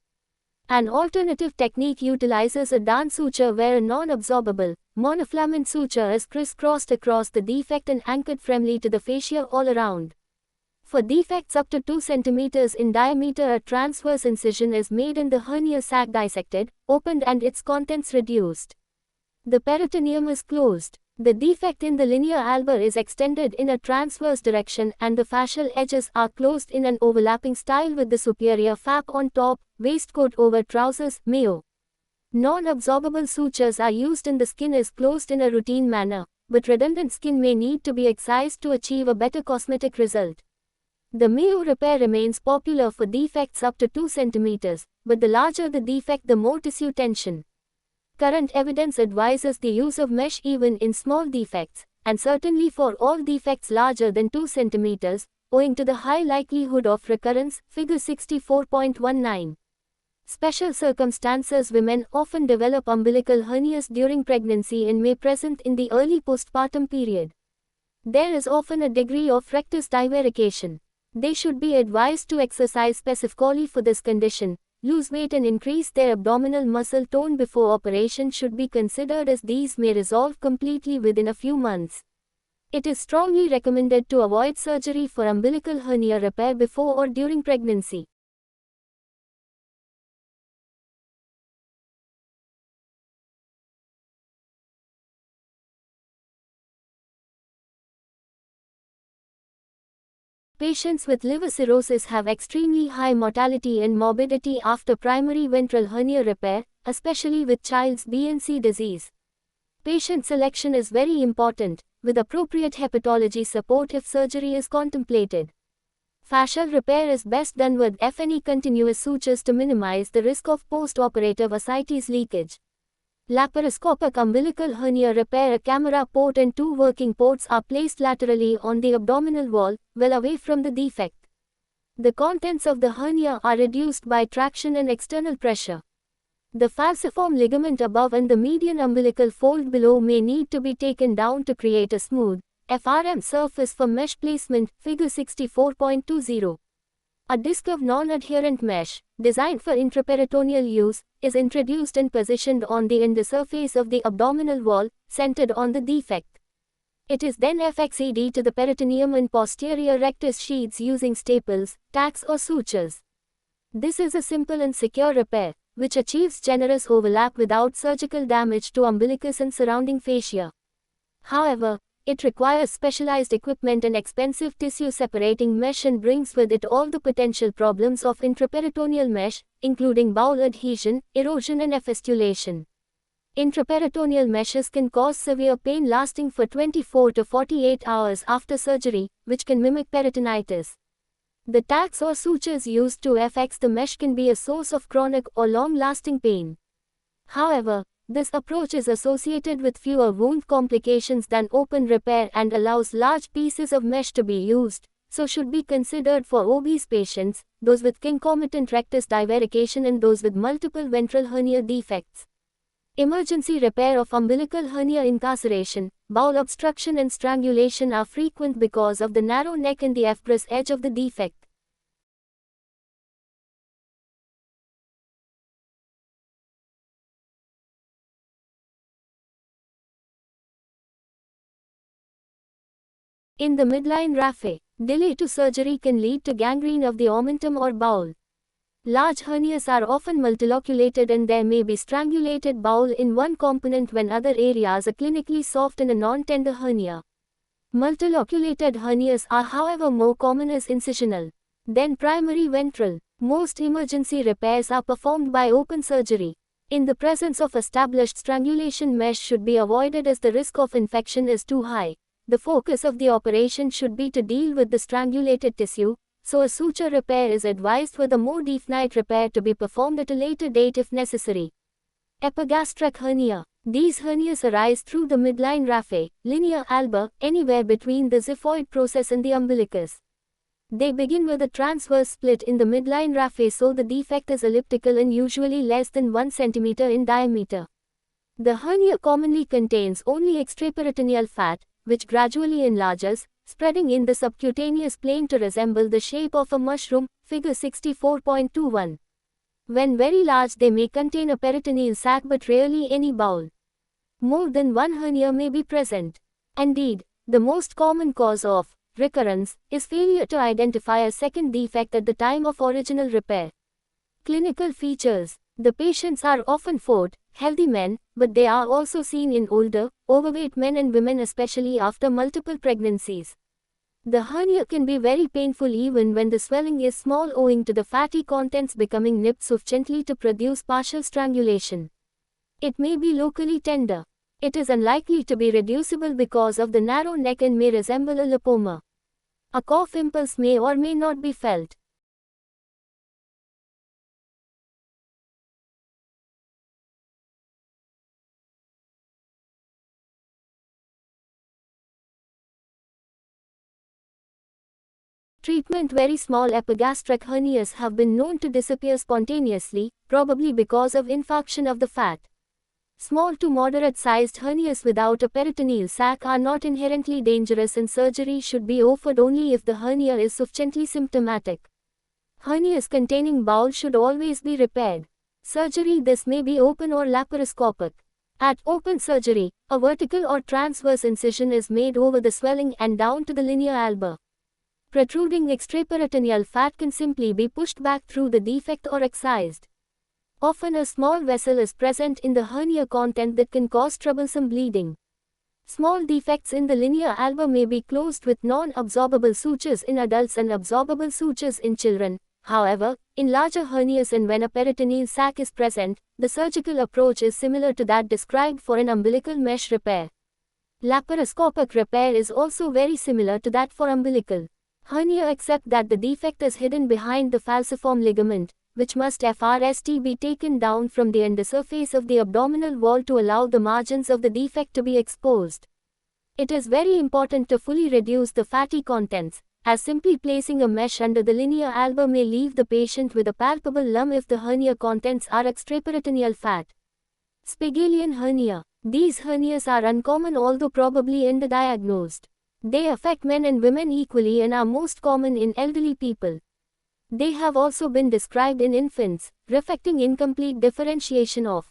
An alternative technique utilizes a Dahn suture where a non-absorbable, monofilament suture is crisscrossed across the defect and anchored firmly to the fascia all around. For defects up to 2 cm in diameter, a transverse incision is made and the hernia sac dissected, opened and its contents reduced. The peritoneum is closed. The defect in the linea alba is extended in a transverse direction and the fascial edges are closed in an overlapping style with the superior fap on top, waistcoat over trousers, Mayo. Non-absorbable sutures are used and the skin is closed in a routine manner, but redundant skin may need to be excised to achieve a better cosmetic result. The Mayo repair remains popular for defects up to 2 cm, but the larger the defect, the more tissue tension. Current evidence advises the use of mesh even in small defects, and certainly for all defects larger than 2 cm, owing to the high likelihood of recurrence, figure 64.19. Special circumstances. Women often develop umbilical hernias during pregnancy and may present in the early postpartum period. There is often a degree of rectus divarication. They should be advised to exercise specifically for this condition, lose weight and increase their abdominal muscle tone before operation should be considered, as these may resolve completely within a few months. It is strongly recommended to avoid surgery for umbilical hernia repair before or during pregnancy. Patients with liver cirrhosis have extremely high mortality and morbidity after primary ventral hernia repair, especially with child's BNC disease. Patient selection is very important, with appropriate hepatology support if surgery is contemplated. Fascial repair is best done with FNE continuous sutures to minimize the risk of post-operative ascites leakage. Laparoscopic umbilical hernia repair. A camera port and two working ports are placed laterally on the abdominal wall, well away from the defect. The contents of the hernia are reduced by traction and external pressure. The falciform ligament above and the median umbilical fold below may need to be taken down to create a smooth, FRM surface for mesh placement. Figure 64.20. A disc of non-adherent mesh, designed for intraperitoneal use, is introduced and positioned on the endosurface of the abdominal wall, centered on the defect. It is then FXED to the peritoneum and posterior rectus sheaths using staples, tacks or sutures. This is a simple and secure repair, which achieves generous overlap without surgical damage to umbilicus and surrounding fascia. However, it requires specialized equipment and expensive tissue separating mesh and brings with it all the potential problems of intraperitoneal mesh, including bowel adhesion, erosion and effistulation. Intraperitoneal meshes can cause severe pain lasting for 24 to 48 hours after surgery, which can mimic peritonitis. The tacks or sutures used to FX the mesh can be a source of chronic or long-lasting pain. However, this approach is associated with fewer wound complications than open repair and allows large pieces of mesh to be used, so should be considered for obese patients, those with concomitant rectus divarication and those with multiple ventral hernia defects. Emergency repair of umbilical hernia incarceration, bowel obstruction and strangulation are frequent because of the narrow neck and the fibrous edge of the defect. In the midline raphe, delay to surgery can lead to gangrene of the omentum or bowel. Large hernias are often multiloculated and there may be strangulated bowel in one component when other areas are clinically soft in a non-tender hernia. Multiloculated hernias are however more common as incisional. Then primary ventral. Most emergency repairs are performed by open surgery. In the presence of established strangulation, mesh should be avoided as the risk of infection is too high. The focus of the operation should be to deal with the strangulated tissue, so a suture repair is advised with a more definite repair to be performed at a later date if necessary. Epigastric hernia. These hernias arise through the midline raphe, linea alba, anywhere between the xiphoid process and the umbilicus. They begin with a transverse split in the midline raphe, so the defect is elliptical and usually less than 1 cm in diameter. The hernia commonly contains only extraperitoneal fat, which gradually enlarges, spreading in the subcutaneous plane to resemble the shape of a mushroom. Figure 64.21. When very large, they may contain a peritoneal sac but rarely any bowel. More than one hernia may be present. Indeed, the most common cause of recurrence is failure to identify a second defect at the time of original repair. Clinical features. The patients are often fat, healthy men, but they are also seen in older, overweight men and women, especially after multiple pregnancies. The hernia can be very painful even when the swelling is small owing to the fatty contents becoming nipped sufficiently to produce partial strangulation. It may be locally tender. It is unlikely to be reducible because of the narrow neck and may resemble a lipoma. A cough impulse may or may not be felt. Treatment. Very small epigastric hernias have been known to disappear spontaneously, probably because of infarction of the fat. Small to moderate-sized hernias without a peritoneal sac are not inherently dangerous and surgery should be offered only if the hernia is sufficiently symptomatic. Hernias containing bowel should always be repaired. Surgery. This may be open or laparoscopic. At open surgery, a vertical or transverse incision is made over the swelling and down to the linea alba. Protruding extraperitoneal fat can simply be pushed back through the defect or excised. Often a small vessel is present in the hernia content that can cause troublesome bleeding. Small defects in the linea alba may be closed with non-absorbable sutures in adults and absorbable sutures in children. However, in larger hernias and when a peritoneal sac is present, the surgical approach is similar to that described for an umbilical mesh repair. Laparoscopic repair is also very similar to that for umbilical hernia, except that the defect is hidden behind the falciform ligament, which must FRST be taken down from the undersurface of the abdominal wall to allow the margins of the defect to be exposed. It is very important to fully reduce the fatty contents, as simply placing a mesh under the linea alba may leave the patient with a palpable lump if the hernia contents are extraperitoneal fat. Spigelian hernia. These hernias are uncommon although probably underdiagnosed. They affect men and women equally and are most common in elderly people. They have also been described in infants, reflecting incomplete differentiation of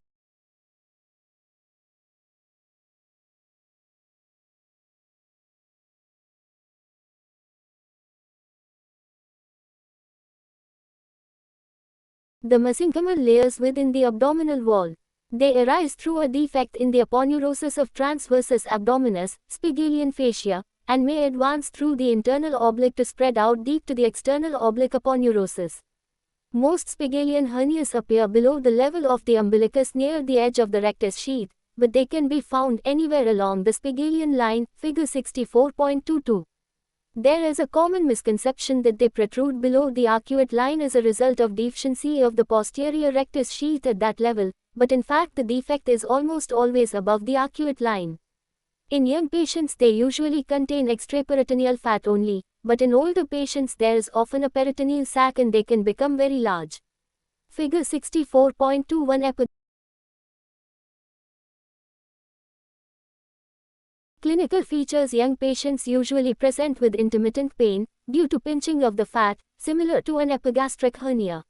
the mesenchymal layers within the abdominal wall. They arise through a defect in the aponeurosis of transversus abdominis, Spigelian fascia, and may advance through the internal oblique to spread out deep to the external oblique aponeurosis. Most Spigelian hernias appear below the level of the umbilicus near the edge of the rectus sheath, but they can be found anywhere along the Spigelian line, figure 64.22. There is a common misconception that they protrude below the arcuate line as a result of deficiency of the posterior rectus sheath at that level, but in fact the defect is almost always above the arcuate line. In young patients they usually contain extraperitoneal fat only, but in older patients there is often a peritoneal sac and they can become very large. Figure 64.21. Clinical features: young patients usually present with intermittent pain, due to pinching of the fat, similar to an epigastric hernia.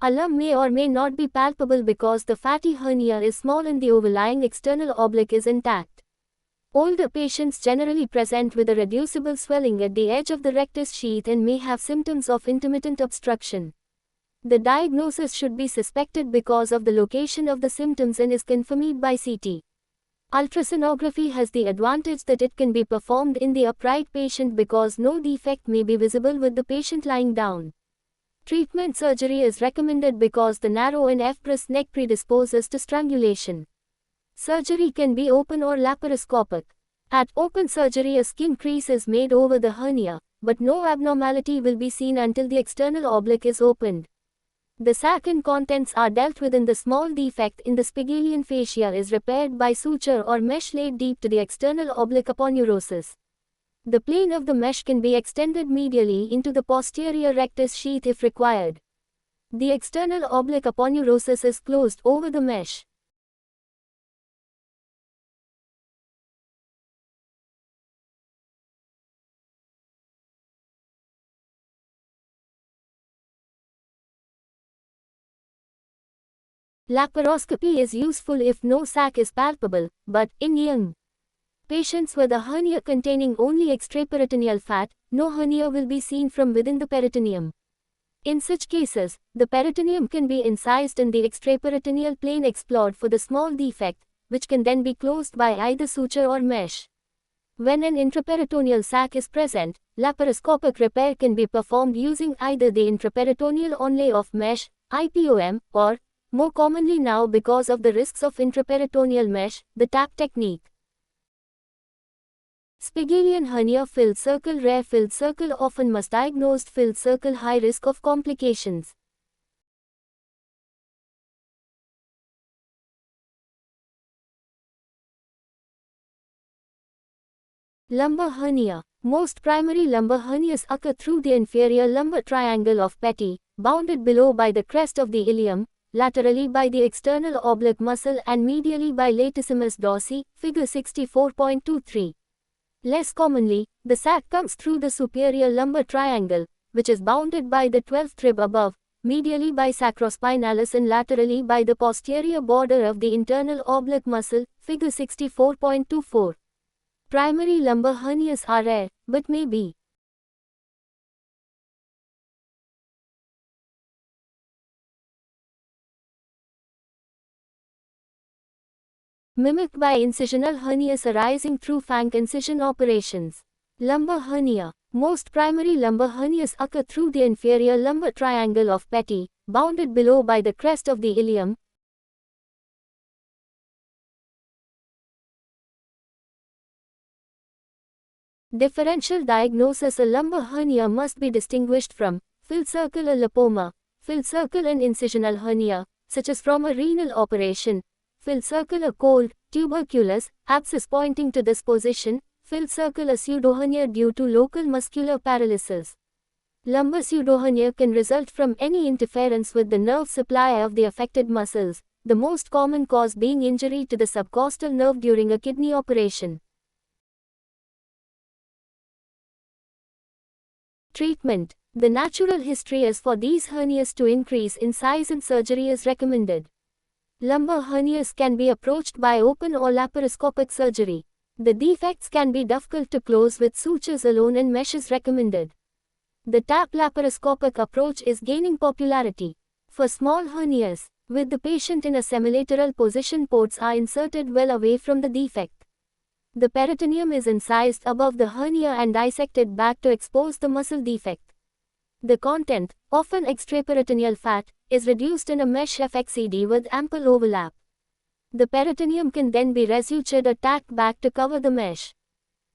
A lump may or may not be palpable because the fatty hernia is small and the overlying external oblique is intact. Older patients generally present with a reducible swelling at the edge of the rectus sheath and may have symptoms of intermittent obstruction. The diagnosis should be suspected because of the location of the symptoms and is confirmed by CT. Ultrasonography has the advantage that it can be performed in the upright patient because no defect may be visible with the patient lying down. Treatment: surgery is recommended because the narrow and fibrous neck predisposes to strangulation. Surgery can be open or laparoscopic. At open surgery, a skin crease is made over the hernia, but no abnormality will be seen until the external oblique is opened. The sac and contents are dealt with and the small defect in the Spigelian fascia is repaired by suture or mesh laid deep to the external oblique aponeurosis. The plane of the mesh can be extended medially into the posterior rectus sheath if required. The external oblique aponeurosis is closed over the mesh. Laparoscopy is useful if no sac is palpable, but in young patients with a hernia containing only extraperitoneal fat, no hernia will be seen from within the peritoneum. In such cases, the peritoneum can be incised and the extraperitoneal plane explored for the small defect, which can then be closed by either suture or mesh. When an intraperitoneal sac is present, laparoscopic repair can be performed using either the intraperitoneal onlay of mesh, IPOM, or, more commonly now because of the risks of intraperitoneal mesh, the TAP technique. Spigelian hernia: filled circle, rare; filled circle often misdiagnosed; filled circle, high risk of complications. Lumbar hernia. Most primary lumbar hernias occur through the inferior lumbar triangle of Petty, bounded below by the crest of the ilium, laterally by the external oblique muscle and medially by latissimus dorsi, figure 64.23. Less commonly, the sac comes through the superior lumbar triangle, which is bounded by the 12th rib above, medially by sacrospinalis and laterally by the posterior border of the internal oblique muscle, figure 64.24. Primary lumbar hernias are rare, but may be mimicked by incisional hernias arising through Frank incision operations. Lumbar hernia. Most primary lumbar hernias occur through the inferior lumbar triangle of Petty, bounded below by the crest of the ilium. Differential diagnosis: a lumbar hernia must be distinguished from filled circular lipoma, filled circle and incisional hernia, such as from a renal operation, filled circular cold, tuberculous, abscess pointing to this position, filled circular pseudohernia due to local muscular paralysis. Lumbar pseudohernia can result from any interference with the nerve supply of the affected muscles, the most common cause being injury to the subcostal nerve during a kidney operation. Treatment. The natural history is for these hernias to increase in size and surgery is recommended. Lumbar hernias can be approached by open or laparoscopic surgery. The defects can be difficult to close with sutures alone and mesh is recommended. The TAP laparoscopic approach is gaining popularity. For small hernias, with the patient in a semilateral position, ports are inserted well away from the defect. The peritoneum is incised above the hernia and dissected back to expose the muscle defect. The content, often extraperitoneal fat, is reduced in a mesh FXED with ample overlap. The peritoneum can then be resutured or tacked back to cover the mesh.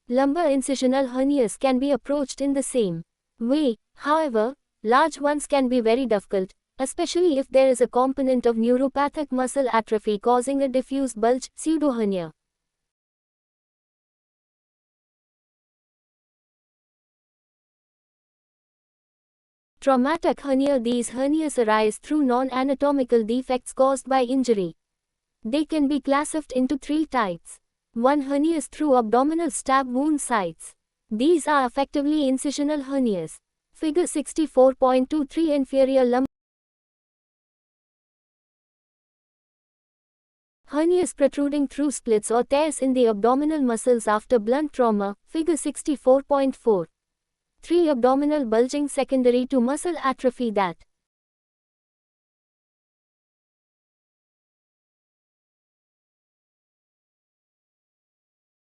Lumbar incisional hernias can be approached in the same way. However, large ones can be very difficult, especially if there is a component of neuropathic muscle atrophy causing a diffuse bulge, pseudohernia. Traumatic hernia. These hernias arise through non-anatomical defects caused by injury. They can be classified into three types. 1. Hernias through abdominal stab wound sites. These are effectively incisional hernias. Figure 64.23. Inferior lumbar hernias protruding through splits or tears in the abdominal muscles after blunt trauma. Figure 64.4. 3. Abdominal bulging secondary to muscle atrophy that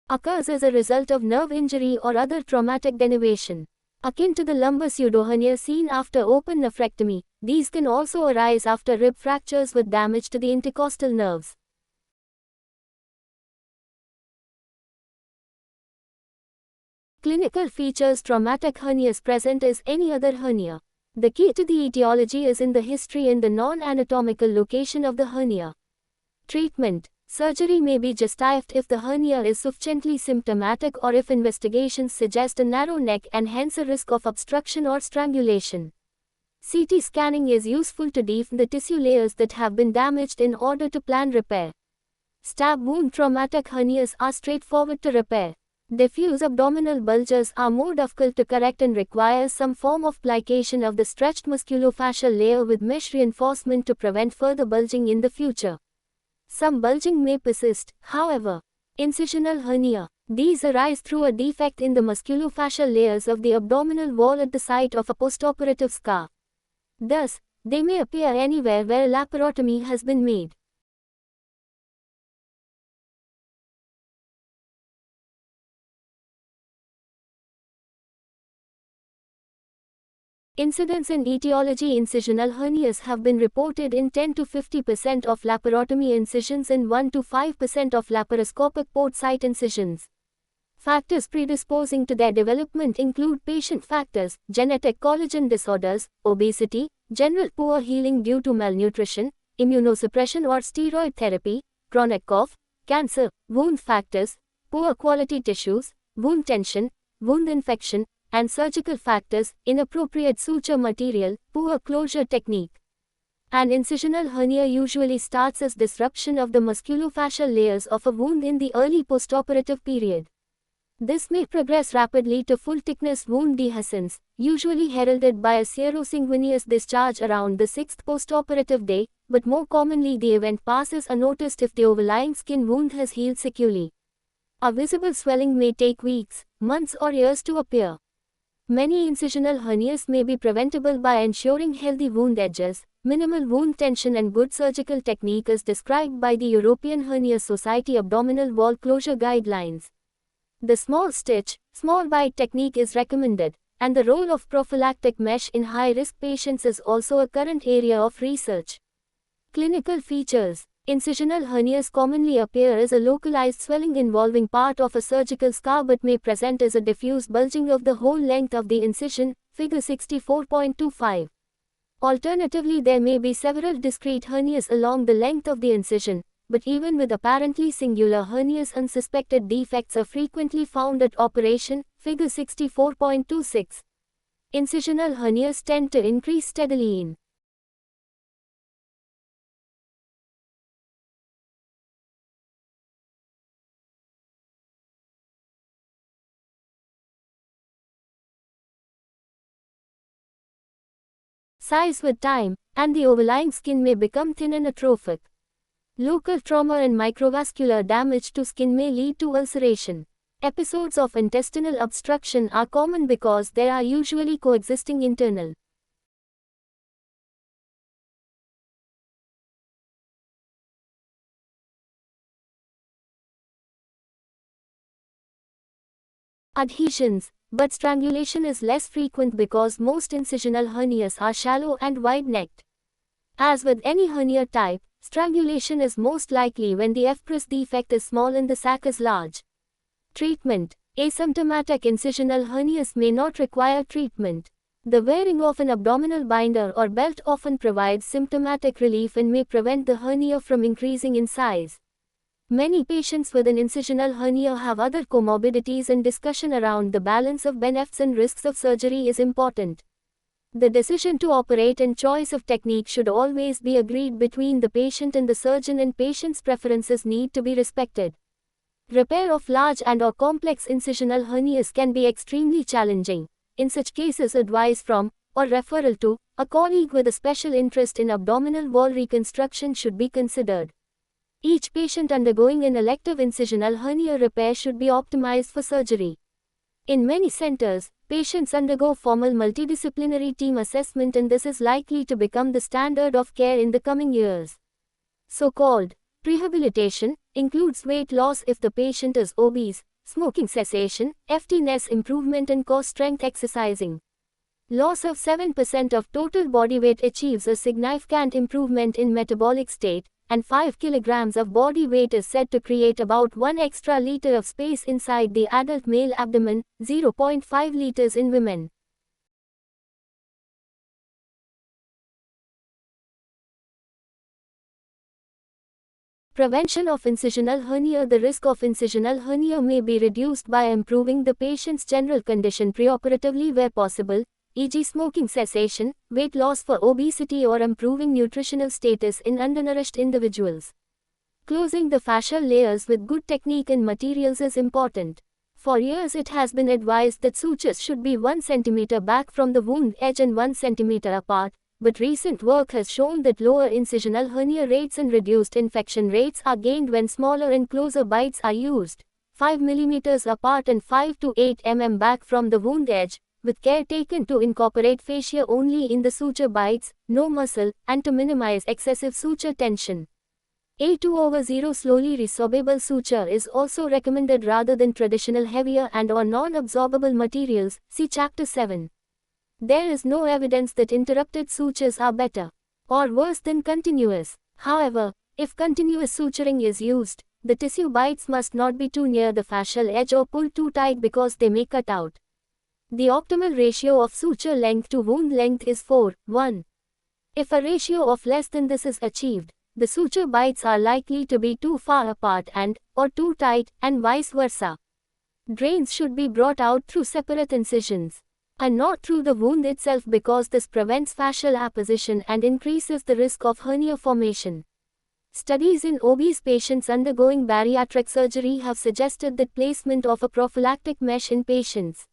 occurs as a result of nerve injury or other traumatic denervation. Akin to the lumbar pseudohernia seen after open nephrectomy, these can also arise after rib fractures with damage to the intercostal nerves. Clinical features. Traumatic hernias present as any other hernia. The key to the etiology is in the history and the non-anatomical location of the hernia. Treatment. Surgery may be justified if the hernia is sufficiently symptomatic or if investigations suggest a narrow neck and hence a risk of obstruction or strangulation. CT scanning is useful to define the tissue layers that have been damaged in order to plan repair. Stab wound. Traumatic hernias are straightforward to repair. Diffuse abdominal bulges are more difficult to correct and require some form of plication of the stretched musculofascial layer with mesh reinforcement to prevent further bulging in the future. Some bulging may persist, however. Incisional hernia. These arise through a defect in the musculofascial layers of the abdominal wall at the site of a postoperative scar. Thus, they may appear anywhere where a laparotomy has been made. Incidence and etiology. Incisional hernias have been reported in 10 to 50% of laparotomy incisions and 1 to 5% of laparoscopic port site incisions. Factors predisposing to their development include patient factors, genetic collagen disorders, obesity, general poor healing due to malnutrition, immunosuppression or steroid therapy, chronic cough, cancer, wound factors, poor quality tissues, wound tension, wound infection, and surgical factors, inappropriate suture material, poor closure technique. An incisional hernia usually starts as disruption of the musculofascial layers of a wound in the early postoperative period. This may progress rapidly to full-thickness wound dehiscence, usually heralded by a serosanguineous discharge around the 6th postoperative day, but more commonly the event passes unnoticed if the overlying skin wound has healed securely. A visible swelling may take weeks, months or years to appear. Many incisional hernias may be preventable by ensuring healthy wound edges, minimal wound tension and good surgical technique as described by the European Hernia Society Abdominal Wall Closure Guidelines. The small stitch, small bite technique is recommended, and the role of prophylactic mesh in high-risk patients is also a current area of research. Clinical features. Incisional hernias commonly appear as a localized swelling involving part of a surgical scar but may present as a diffuse bulging of the whole length of the incision, figure 64.25. Alternatively, there may be several discrete hernias along the length of the incision, but even with apparently singular hernias, unsuspected defects are frequently found at operation, figure 64.26. Incisional hernias tend to increase steadily in size with time, and the overlying skin may become thin and atrophic. Local trauma and microvascular damage to skin may lead to ulceration. Episodes of intestinal obstruction are common because there are usually coexisting internal adhesions, but strangulation is less frequent because most incisional hernias are shallow and wide-necked. As with any hernia type, strangulation is most likely when the F-press defect is small and the sac is large. Treatment. Asymptomatic incisional hernias may not require treatment. The wearing of an abdominal binder or belt often provides symptomatic relief and may prevent the hernia from increasing in size. Many patients with an incisional hernia have other comorbidities, and discussion around the balance of benefits and risks of surgery is important. The decision to operate and choice of technique should always be agreed between the patient and the surgeon, and patient's preferences need to be respected. Repair of large and/or complex incisional hernias can be extremely challenging. In such cases, advice from, or referral to, a colleague with a special interest in abdominal wall reconstruction should be considered. Each patient undergoing an elective incisional hernia repair should be optimized for surgery. In many centers, patients undergo formal multidisciplinary team assessment, and this is likely to become the standard of care in the coming years. So-called rehabilitation includes weight loss if the patient is obese, smoking cessation, FTness improvement and core strength exercising. Loss of 7% of total body weight achieves a significant improvement in metabolic state, and 5 kilograms of body weight is said to create about 1 extra liter of space inside the adult male abdomen, 0.5 liters in women. Prevention of incisional hernia. The risk of incisional hernia may be reduced by improving the patient's general condition preoperatively where possible, e.g. smoking cessation, weight loss for obesity, or improving nutritional status in undernourished individuals. Closing the fascial layers with good technique and materials is important. For years it has been advised that sutures should be 1 cm back from the wound edge and 1 cm apart, but recent work has shown that lower incisional hernia rates and reduced infection rates are gained when smaller and closer bites are used, 5 mm apart and 5 to 8 mm back from the wound edge, with care taken to incorporate fascia only in the suture bites, no muscle, and to minimize excessive suture tension. A 2/0 slowly resorbable suture is also recommended rather than traditional heavier and/or non-absorbable materials, see Chapter 7. There is no evidence that interrupted sutures are better or worse than continuous. However, if continuous suturing is used, the tissue bites must not be too near the fascial edge or pull too tight because they may cut out. The optimal ratio of suture length to wound length is 4:1. If a ratio of less than this is achieved, the suture bites are likely to be too far apart or too tight, and vice versa. Drains should be brought out through separate incisions, and not through the wound itself, because this prevents fascial apposition and increases the risk of hernia formation. Studies in obese patients undergoing bariatric surgery have suggested that placement of a prophylactic mesh in patients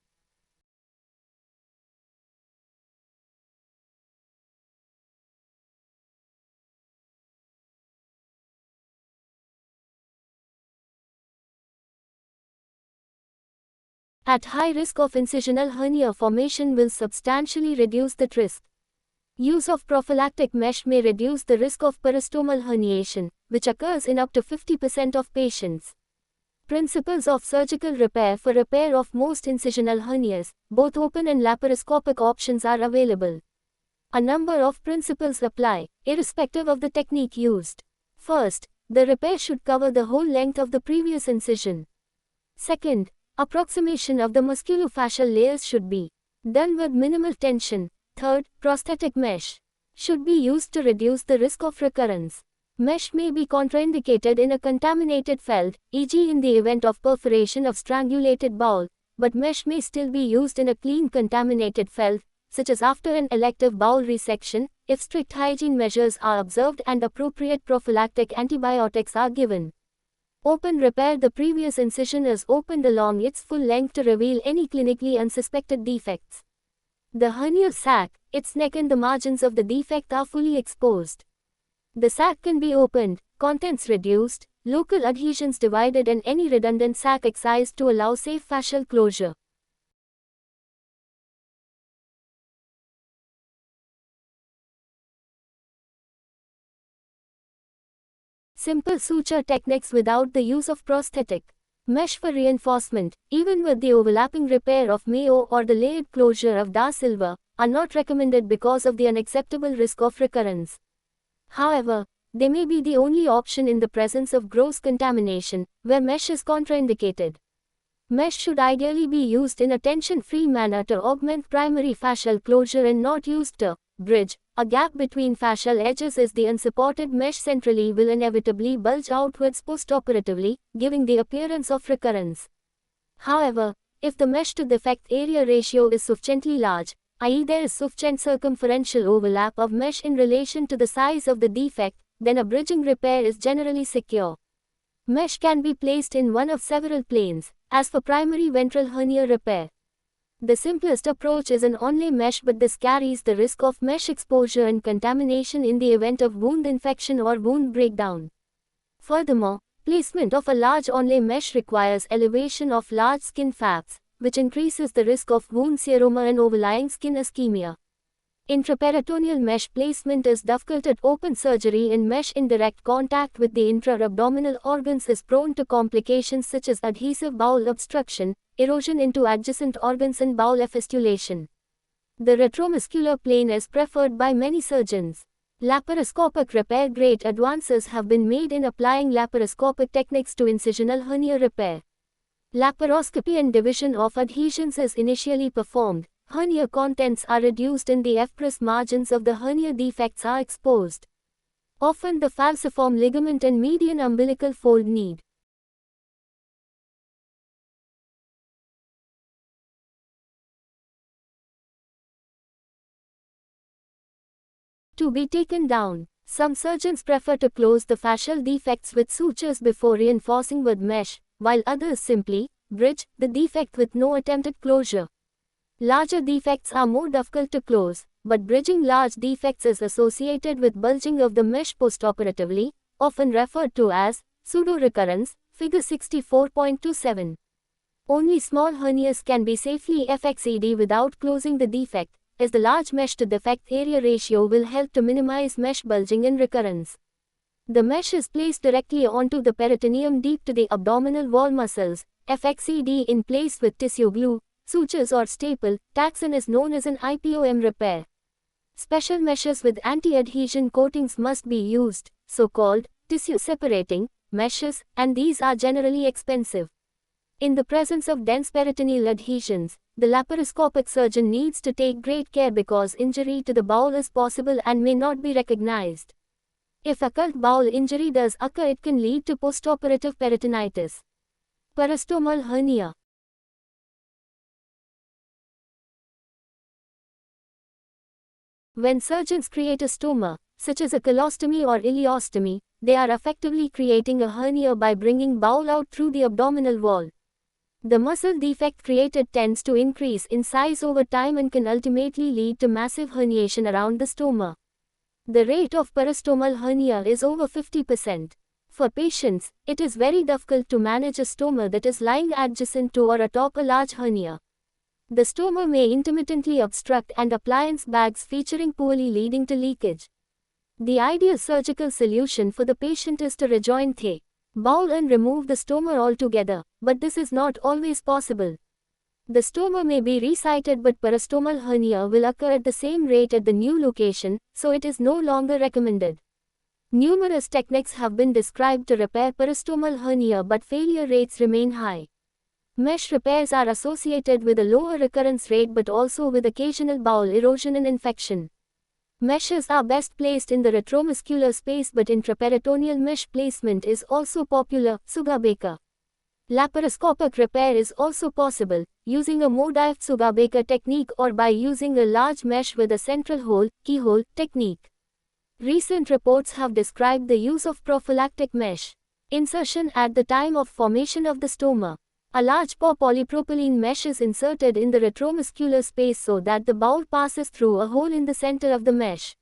at high risk of incisional hernia formation will substantially reduce that risk. Use of prophylactic mesh may reduce the risk of peristomal herniation, which occurs in up to 50% of patients. Principles of surgical repair. For repair of most incisional hernias, both open and laparoscopic options are available. A number of principles apply, irrespective of the technique used. First, the repair should cover the whole length of the previous incision. Second, approximation of the musculofascial layers should be done with minimal tension. Third, prosthetic mesh should be used to reduce the risk of recurrence. Mesh may be contraindicated in a contaminated felt, e.g. in the event of perforation of strangulated bowel, but mesh may still be used in a clean contaminated felt, such as after an elective bowel resection, if strict hygiene measures are observed and appropriate prophylactic antibiotics are given. Open repair. The previous incision is opened along its full length to reveal any clinically unsuspected defects. The hernial sac, its neck and the margins of the defect are fully exposed. The sac can be opened, contents reduced, local adhesions divided and any redundant sac excised to allow safe fascial closure. Simple suture techniques without the use of prosthetic mesh for reinforcement, even with the overlapping repair of Mayo or the layered closure of Da Silva, are not recommended because of the unacceptable risk of recurrence. However, they may be the only option in the presence of gross contamination, where mesh is contraindicated. Mesh should ideally be used in a tension-free manner to augment primary fascial closure and not used to bridge a gap between fascial edges, as the unsupported mesh centrally will inevitably bulge outwards postoperatively, giving the appearance of recurrence. However, if the mesh to defect area ratio is sufficiently large, i.e. there is sufficient circumferential overlap of mesh in relation to the size of the defect, then a bridging repair is generally secure. Mesh can be placed in one of several planes, as for primary ventral hernia repair. The simplest approach is an onlay mesh, but this carries the risk of mesh exposure and contamination in the event of wound infection or wound breakdown. Furthermore, placement of a large onlay mesh requires elevation of large skin flaps, which increases the risk of wound seroma and overlying skin ischemia. Intraperitoneal mesh placement is difficult at open surgery, and mesh in direct contact with the intra-abdominal organs is prone to complications such as adhesive bowel obstruction, erosion into adjacent organs and bowel effistulation. The retromuscular plane is preferred by many surgeons. Laparoscopic repair. Great advances have been made in applying laparoscopic techniques to incisional hernia repair. Laparoscopy and division of adhesions is initially performed. Hernia contents are reduced and the F-press margins of the hernia defects are exposed. Often the falciform ligament and median umbilical fold need to be taken down. Some surgeons prefer to close the fascial defects with sutures before reinforcing with mesh, while others simply bridge the defect with no attempted closure. Larger defects are more difficult to close, but bridging large defects is associated with bulging of the mesh postoperatively, often referred to as pseudo-recurrence, figure 64.27. Only small hernias can be safely FXED without closing the defect, as the large mesh to defect area ratio will help to minimize mesh bulging and recurrence. The mesh is placed directly onto the peritoneum deep to the abdominal wall muscles, FXED in place with tissue glue, sutures or staple tacks, and is known as an IPOM repair. Special meshes with anti-adhesion coatings must be used, so-called tissue separating meshes, and these are generally expensive. In the presence of dense peritoneal adhesions, the laparoscopic surgeon needs to take great care because injury to the bowel is possible and may not be recognized. If occult bowel injury does occur, it can lead to postoperative peritonitis. Peristomal hernia. When surgeons create a stoma, such as a colostomy or ileostomy, they are effectively creating a hernia by bringing bowel out through the abdominal wall. The muscle defect created tends to increase in size over time and can ultimately lead to massive herniation around the stoma. The rate of peristomal hernia is over 50%. For patients, it is very difficult to manage a stoma that is lying adjacent to or atop a large hernia. The stoma may intermittently obstruct and appliance bags featuring poorly leading to leakage. The ideal surgical solution for the patient is to rejoin the bowel and remove the stoma altogether, but this is not always possible. The stoma may be resited, but peristomal hernia will occur at the same rate at the new location, so it is no longer recommended. Numerous techniques have been described to repair peristomal hernia, but failure rates remain high. Mesh repairs are associated with a lower recurrence rate but also with occasional bowel erosion and infection. Meshes are best placed in the retromuscular space, but intraperitoneal mesh placement is also popular. Sugabaker. Laparoscopic repair is also possible, using a Modaif Sugabaker technique or by using a large mesh with a central hole, keyhole, technique. Recent reports have described the use of prophylactic mesh insertion at the time of formation of the stoma. A large polypropylene mesh is inserted in the retromuscular space so that the bowel passes through a hole in the center of the mesh.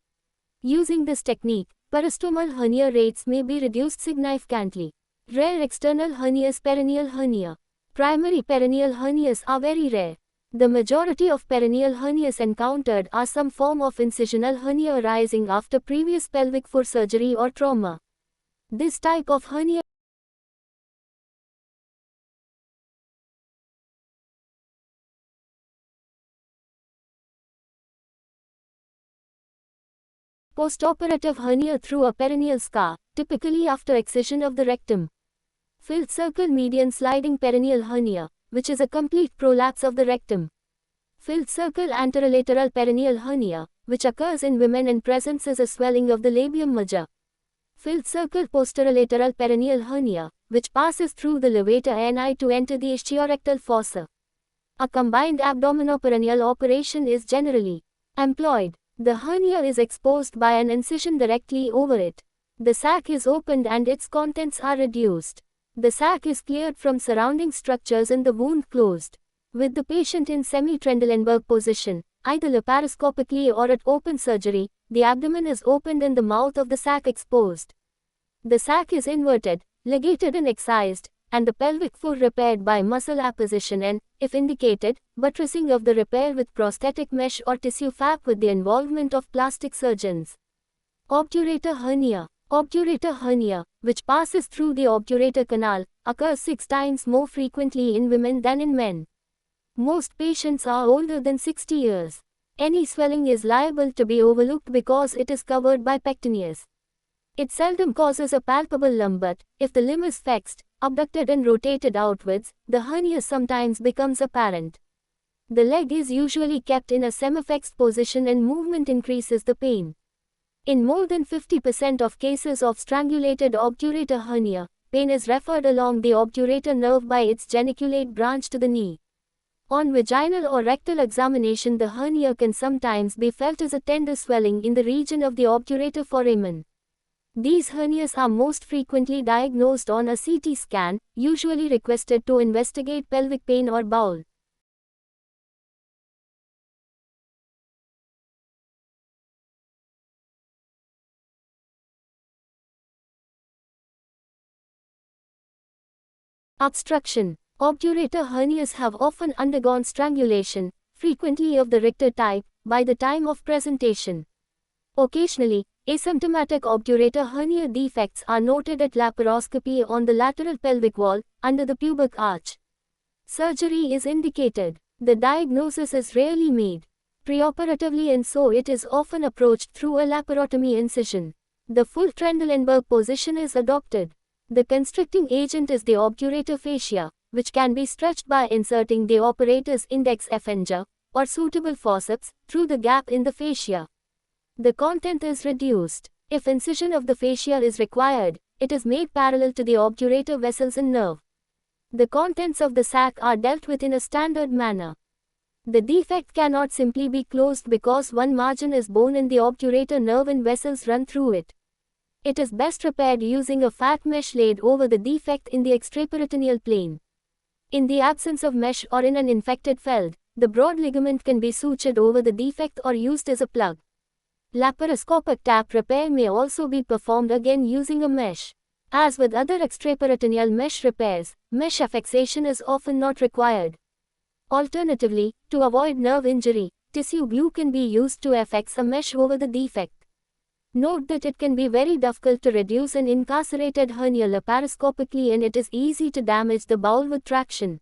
Using this technique, peristomal hernia rates may be reduced significantly. Rare external hernias. Perineal hernia. Primary perineal hernias are very rare. The majority of perineal hernias encountered are some form of incisional hernia arising after previous pelvic floor surgery or trauma. This type of hernia postoperative hernia through a perineal scar, typically after excision of the rectum. Filled circle median sliding perineal hernia, which is a complete prolapse of the rectum. Filled circle anterolateral perineal hernia, which occurs in women and presents as a swelling of the labium major. Filled circle posterolateral perineal hernia, which passes through the levator ani to enter the ischiorectal fossa. A combined abdominoperineal operation is generally employed. The hernia is exposed by an incision directly over it. The sac is opened and its contents are reduced. The sac is cleared from surrounding structures and the wound closed. With the patient in semi-Trendelenburg position, either laparoscopically or at open surgery, the abdomen is opened and the mouth of the sac exposed. The sac is inverted, ligated and excised, and the pelvic floor repaired by muscle apposition and, if indicated, buttressing of the repair with prosthetic mesh or tissue FAP with the involvement of plastic surgeons. Obturator hernia. Obturator hernia, which passes through the obturator canal, occurs 6 times more frequently in women than in men. Most patients are older than 60 years. Any swelling is liable to be overlooked because it is covered by pectineus. It seldom causes a palpable lump, but if the limb is flexed, abducted and rotated outwards, the hernia sometimes becomes apparent. The leg is usually kept in a semiflexed position and movement increases the pain. In more than 50% of cases of strangulated obturator hernia, pain is referred along the obturator nerve by its geniculate branch to the knee. On vaginal or rectal examination, the hernia can sometimes be felt as a tender swelling in the region of the obturator foramen. These hernias are most frequently diagnosed on a CT scan, usually requested to investigate pelvic pain or bowel. Obstruction. Obturator hernias have often undergone strangulation, frequently of the Richter type, by the time of presentation. Occasionally, asymptomatic obturator hernia defects are noted at laparoscopy on the lateral pelvic wall, under the pubic arch. Surgery is indicated. The diagnosis is rarely made preoperatively, and so it is often approached through a laparotomy incision. The full Trendelenburg position is adopted. The constricting agent is the obturator fascia, which can be stretched by inserting the operator's index flanger, or suitable forceps, through the gap in the fascia. The content is reduced. If incision of the fascia is required, it is made parallel to the obturator vessels and nerve. The contents of the sac are dealt with in a standard manner. The defect cannot simply be closed because one margin is bone and the obturator nerve and vessels run through it. It is best repaired using a fat mesh laid over the defect in the extraperitoneal plane. In the absence of mesh or in an infected feld, the broad ligament can be sutured over the defect or used as a plug. Laparoscopic tap repair may also be performed again using a mesh. As with other extraperitoneal mesh repairs, mesh affixation is often not required. Alternatively, to avoid nerve injury, tissue glue can be used to affix a mesh over the defect. Note that it can be very difficult to reduce an incarcerated hernia laparoscopically, and it is easy to damage the bowel with traction.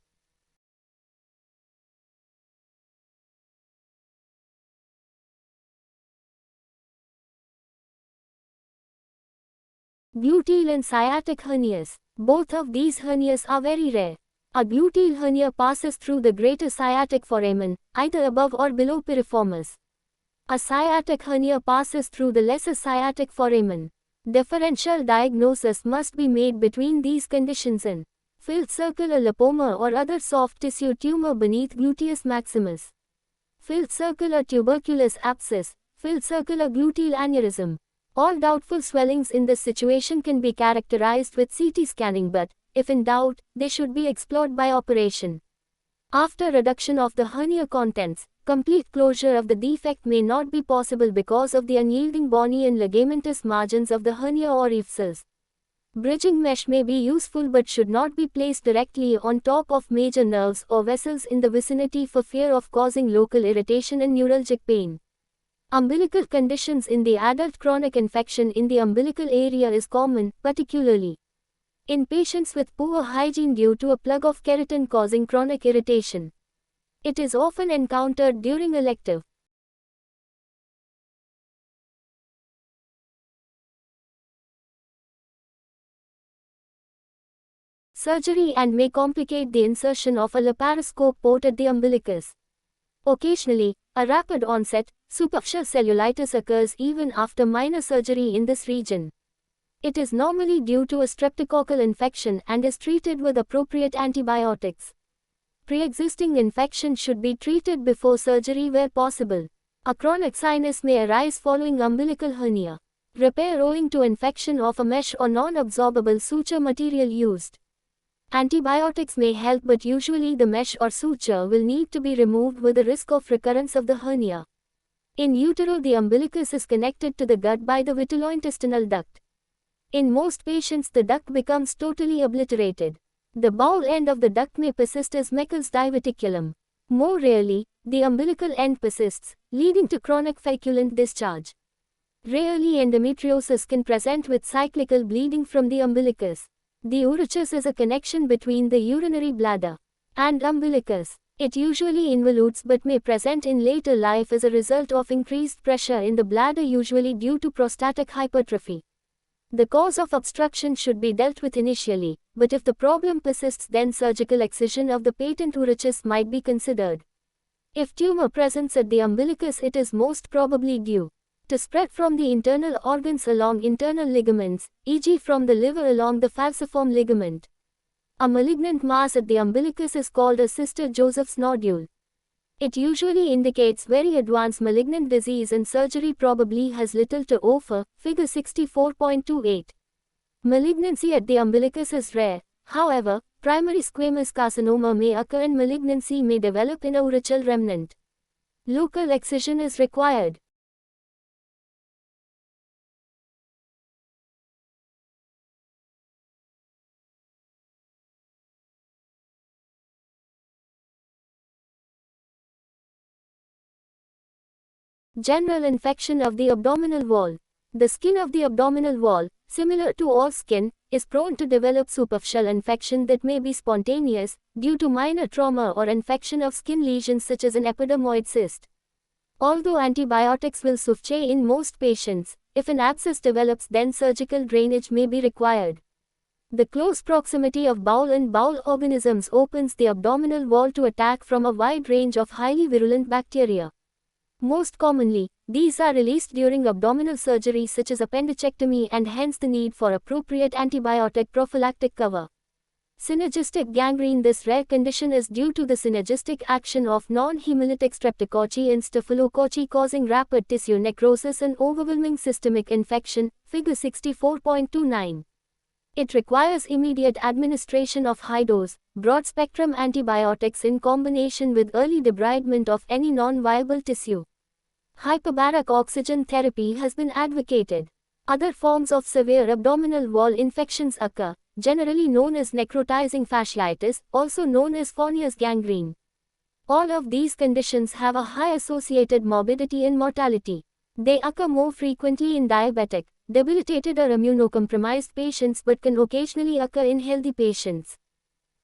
Gluteal and sciatic hernias. Both of these hernias are very rare. A gluteal hernia passes through the greater sciatic foramen, either above or below piriformis. A sciatic hernia passes through the lesser sciatic foramen. Differential diagnosis must be made between these conditions in filled circular lipoma or other soft tissue tumor beneath gluteus maximus, filled circular tuberculous abscess, filled circular gluteal aneurysm. All doubtful swellings in this situation can be characterized with CT scanning, but, if in doubt, they should be explored by operation. After reduction of the hernia contents, complete closure of the defect may not be possible because of the unyielding bony and ligamentous margins of the hernia or orifices. Bridging mesh may be useful but should not be placed directly on top of major nerves or vessels in the vicinity for fear of causing local irritation and neuralgic pain. Umbilical conditions in the adult. Chronic infection in the umbilical area is common, particularly in patients with poor hygiene due to a plug of keratin causing chronic irritation. It is often encountered during elective surgery and may complicate the insertion of a laparoscope port at the umbilicus. Occasionally, a rapid onset, superficial cellulitis occurs even after minor surgery in this region. It is normally due to a streptococcal infection and is treated with appropriate antibiotics. Pre-existing infection should be treated before surgery where possible. A chronic sinus may arise following umbilical hernia repair owing to infection of a mesh or non-absorbable suture material used. Antibiotics may help, but usually the mesh or suture will need to be removed with the risk of recurrence of the hernia. In utero, the umbilicus is connected to the gut by the vitellointestinal duct. In most patients, the duct becomes totally obliterated. The bowel end of the duct may persist as Meckel's diverticulum. More rarely, the umbilical end persists, leading to chronic feculent discharge. Rarely, endometriosis can present with cyclical bleeding from the umbilicus. The urachus is a connection between the urinary bladder and umbilicus. It usually involutes but may present in later life as a result of increased pressure in the bladder, usually due to prostatic hypertrophy. The cause of obstruction should be dealt with initially, but if the problem persists, then surgical excision of the patent urachus might be considered. If tumor presents at the umbilicus, it is most probably due to spread from the internal organs along internal ligaments, e.g. from the liver along the falciform ligament. A malignant mass at the umbilicus is called a Sister Joseph's nodule. It usually indicates very advanced malignant disease, and surgery probably has little to offer. Figure 64.28. Malignancy at the umbilicus is rare. However, primary squamous carcinoma may occur and malignancy may develop in a urachal remnant. Local excision is required. General infection of the abdominal wall. The skin of the abdominal wall, similar to all skin, is prone to develop superficial infection that may be spontaneous, due to minor trauma or infection of skin lesions such as an epidermoid cyst. Although antibiotics will suffice in most patients, if an abscess develops, then surgical drainage may be required. The close proximity of bowel and bowel organisms opens the abdominal wall to attack from a wide range of highly virulent bacteria. Most commonly, these are released during abdominal surgery such as appendectomy, and hence the need for appropriate antibiotic prophylactic cover. Synergistic gangrene. This rare condition is due to the synergistic action of non-hemolytic streptococci and staphylococci, causing rapid tissue necrosis and overwhelming systemic infection. Figure 64.29. It requires immediate administration of high-dose, broad-spectrum antibiotics in combination with early debridement of any non-viable tissue. Hyperbaric oxygen therapy has been advocated. Other forms of severe abdominal wall infections occur, generally known as necrotizing fasciitis, also known as Fournier's gangrene. All of these conditions have a high associated morbidity and mortality. They occur more frequently in diabetic, debilitated or immunocompromised patients but can occasionally occur in healthy patients.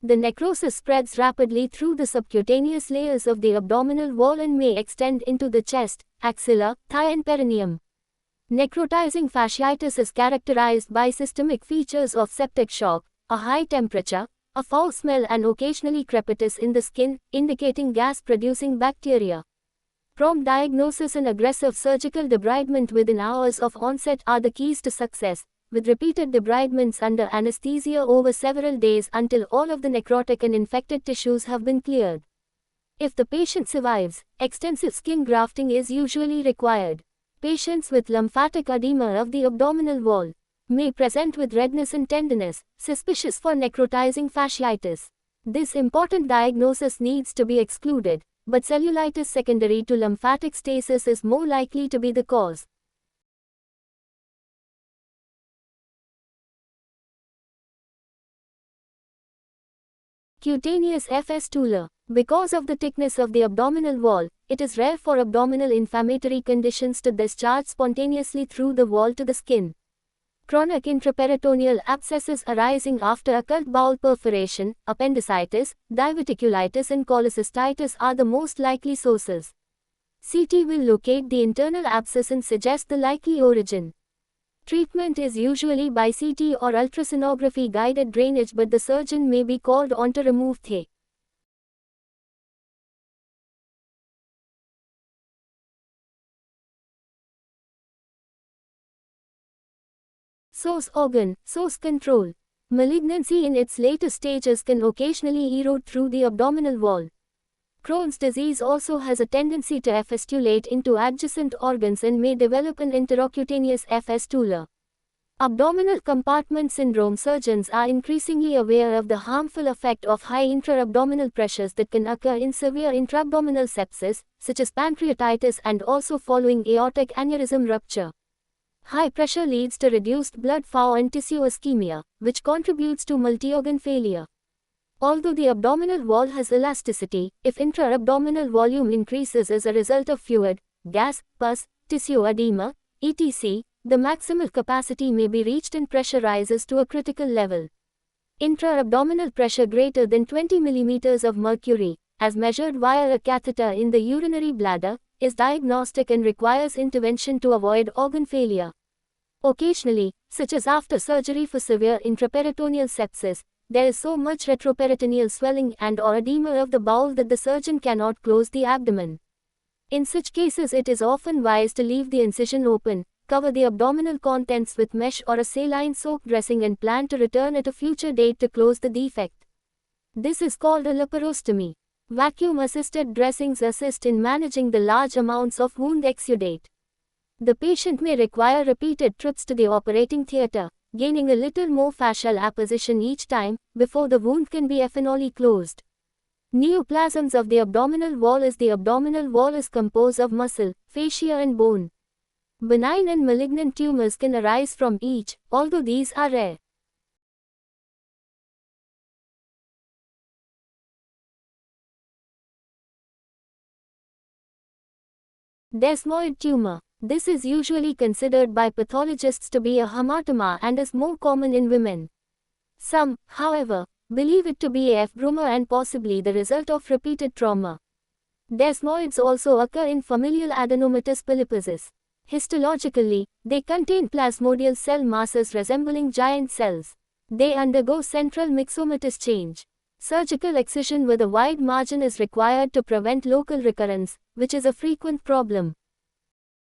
The necrosis spreads rapidly through the subcutaneous layers of the abdominal wall and may extend into the chest, axilla, thigh and perineum. Necrotizing fasciitis is characterized by systemic features of septic shock, a high temperature, a foul smell and occasionally crepitus in the skin, indicating gas-producing bacteria. Prompt diagnosis and aggressive surgical debridement within hours of onset are the keys to success, with repeated debridements under anesthesia over several days until all of the necrotic and infected tissues have been cleared. If the patient survives, extensive skin grafting is usually required. Patients with lymphatic edema of the abdominal wall may present with redness and tenderness, suspicious for necrotizing fasciitis. This important diagnosis needs to be excluded, but cellulitis secondary to lymphatic stasis is more likely to be the cause. Cutaneous fistula. Because of the thickness of the abdominal wall, it is rare for abdominal inflammatory conditions to discharge spontaneously through the wall to the skin. Chronic intraperitoneal abscesses arising after occult bowel perforation, appendicitis, diverticulitis and cholecystitis are the most likely sources. CT will locate the internal abscess and suggest the likely origin. Treatment is usually by CT or ultrasonography guided drainage, but the surgeon may be called on to remove the source organ. Source control. Malignancy in its later stages can occasionally erode through the abdominal wall. Crohn's disease also has a tendency to fistulate into adjacent organs and may develop an intercutaneous fistula. Abdominal compartment syndrome. Surgeons are increasingly aware of the harmful effect of high intra-abdominal pressures that can occur in severe intra-abdominal sepsis, such as pancreatitis, and also following aortic aneurysm rupture. High pressure leads to reduced blood flow and tissue ischemia, which contributes to multi-organ failure. Although the abdominal wall has elasticity, if intra-abdominal volume increases as a result of fluid, gas, pus, tissue edema, etc., the maximal capacity may be reached and pressure rises to a critical level. Intra-abdominal pressure greater than 20 mm of mercury, as measured via a catheter in the urinary bladder, is diagnostic and requires intervention to avoid organ failure. Occasionally, such as after surgery for severe intraperitoneal sepsis, there is so much retroperitoneal swelling and/or edema of the bowel that the surgeon cannot close the abdomen. In such cases, it is often wise to leave the incision open, cover the abdominal contents with mesh or a saline soak dressing and plan to return at a future date to close the defect. This is called a laparostomy. Vacuum-assisted dressings assist in managing the large amounts of wound exudate. The patient may require repeated trips to the operating theater, gaining a little more fascial apposition each time, before the wound can be effenolly closed. Neoplasms of the abdominal wall. The abdominal wall is composed of muscle, fascia and bone. Benign and malignant tumors can arise from each, although these are rare. Desmoid tumor. This is usually considered by pathologists to be a hamartoma and is more common in women. Some, however, believe it to be a F-broma and possibly the result of repeated trauma. Desmoids also occur in familial adenomatous polyposis. Histologically, they contain plasmodial cell masses resembling giant cells. They undergo central myxomatous change. Surgical excision with a wide margin is required to prevent local recurrence, which is a frequent problem.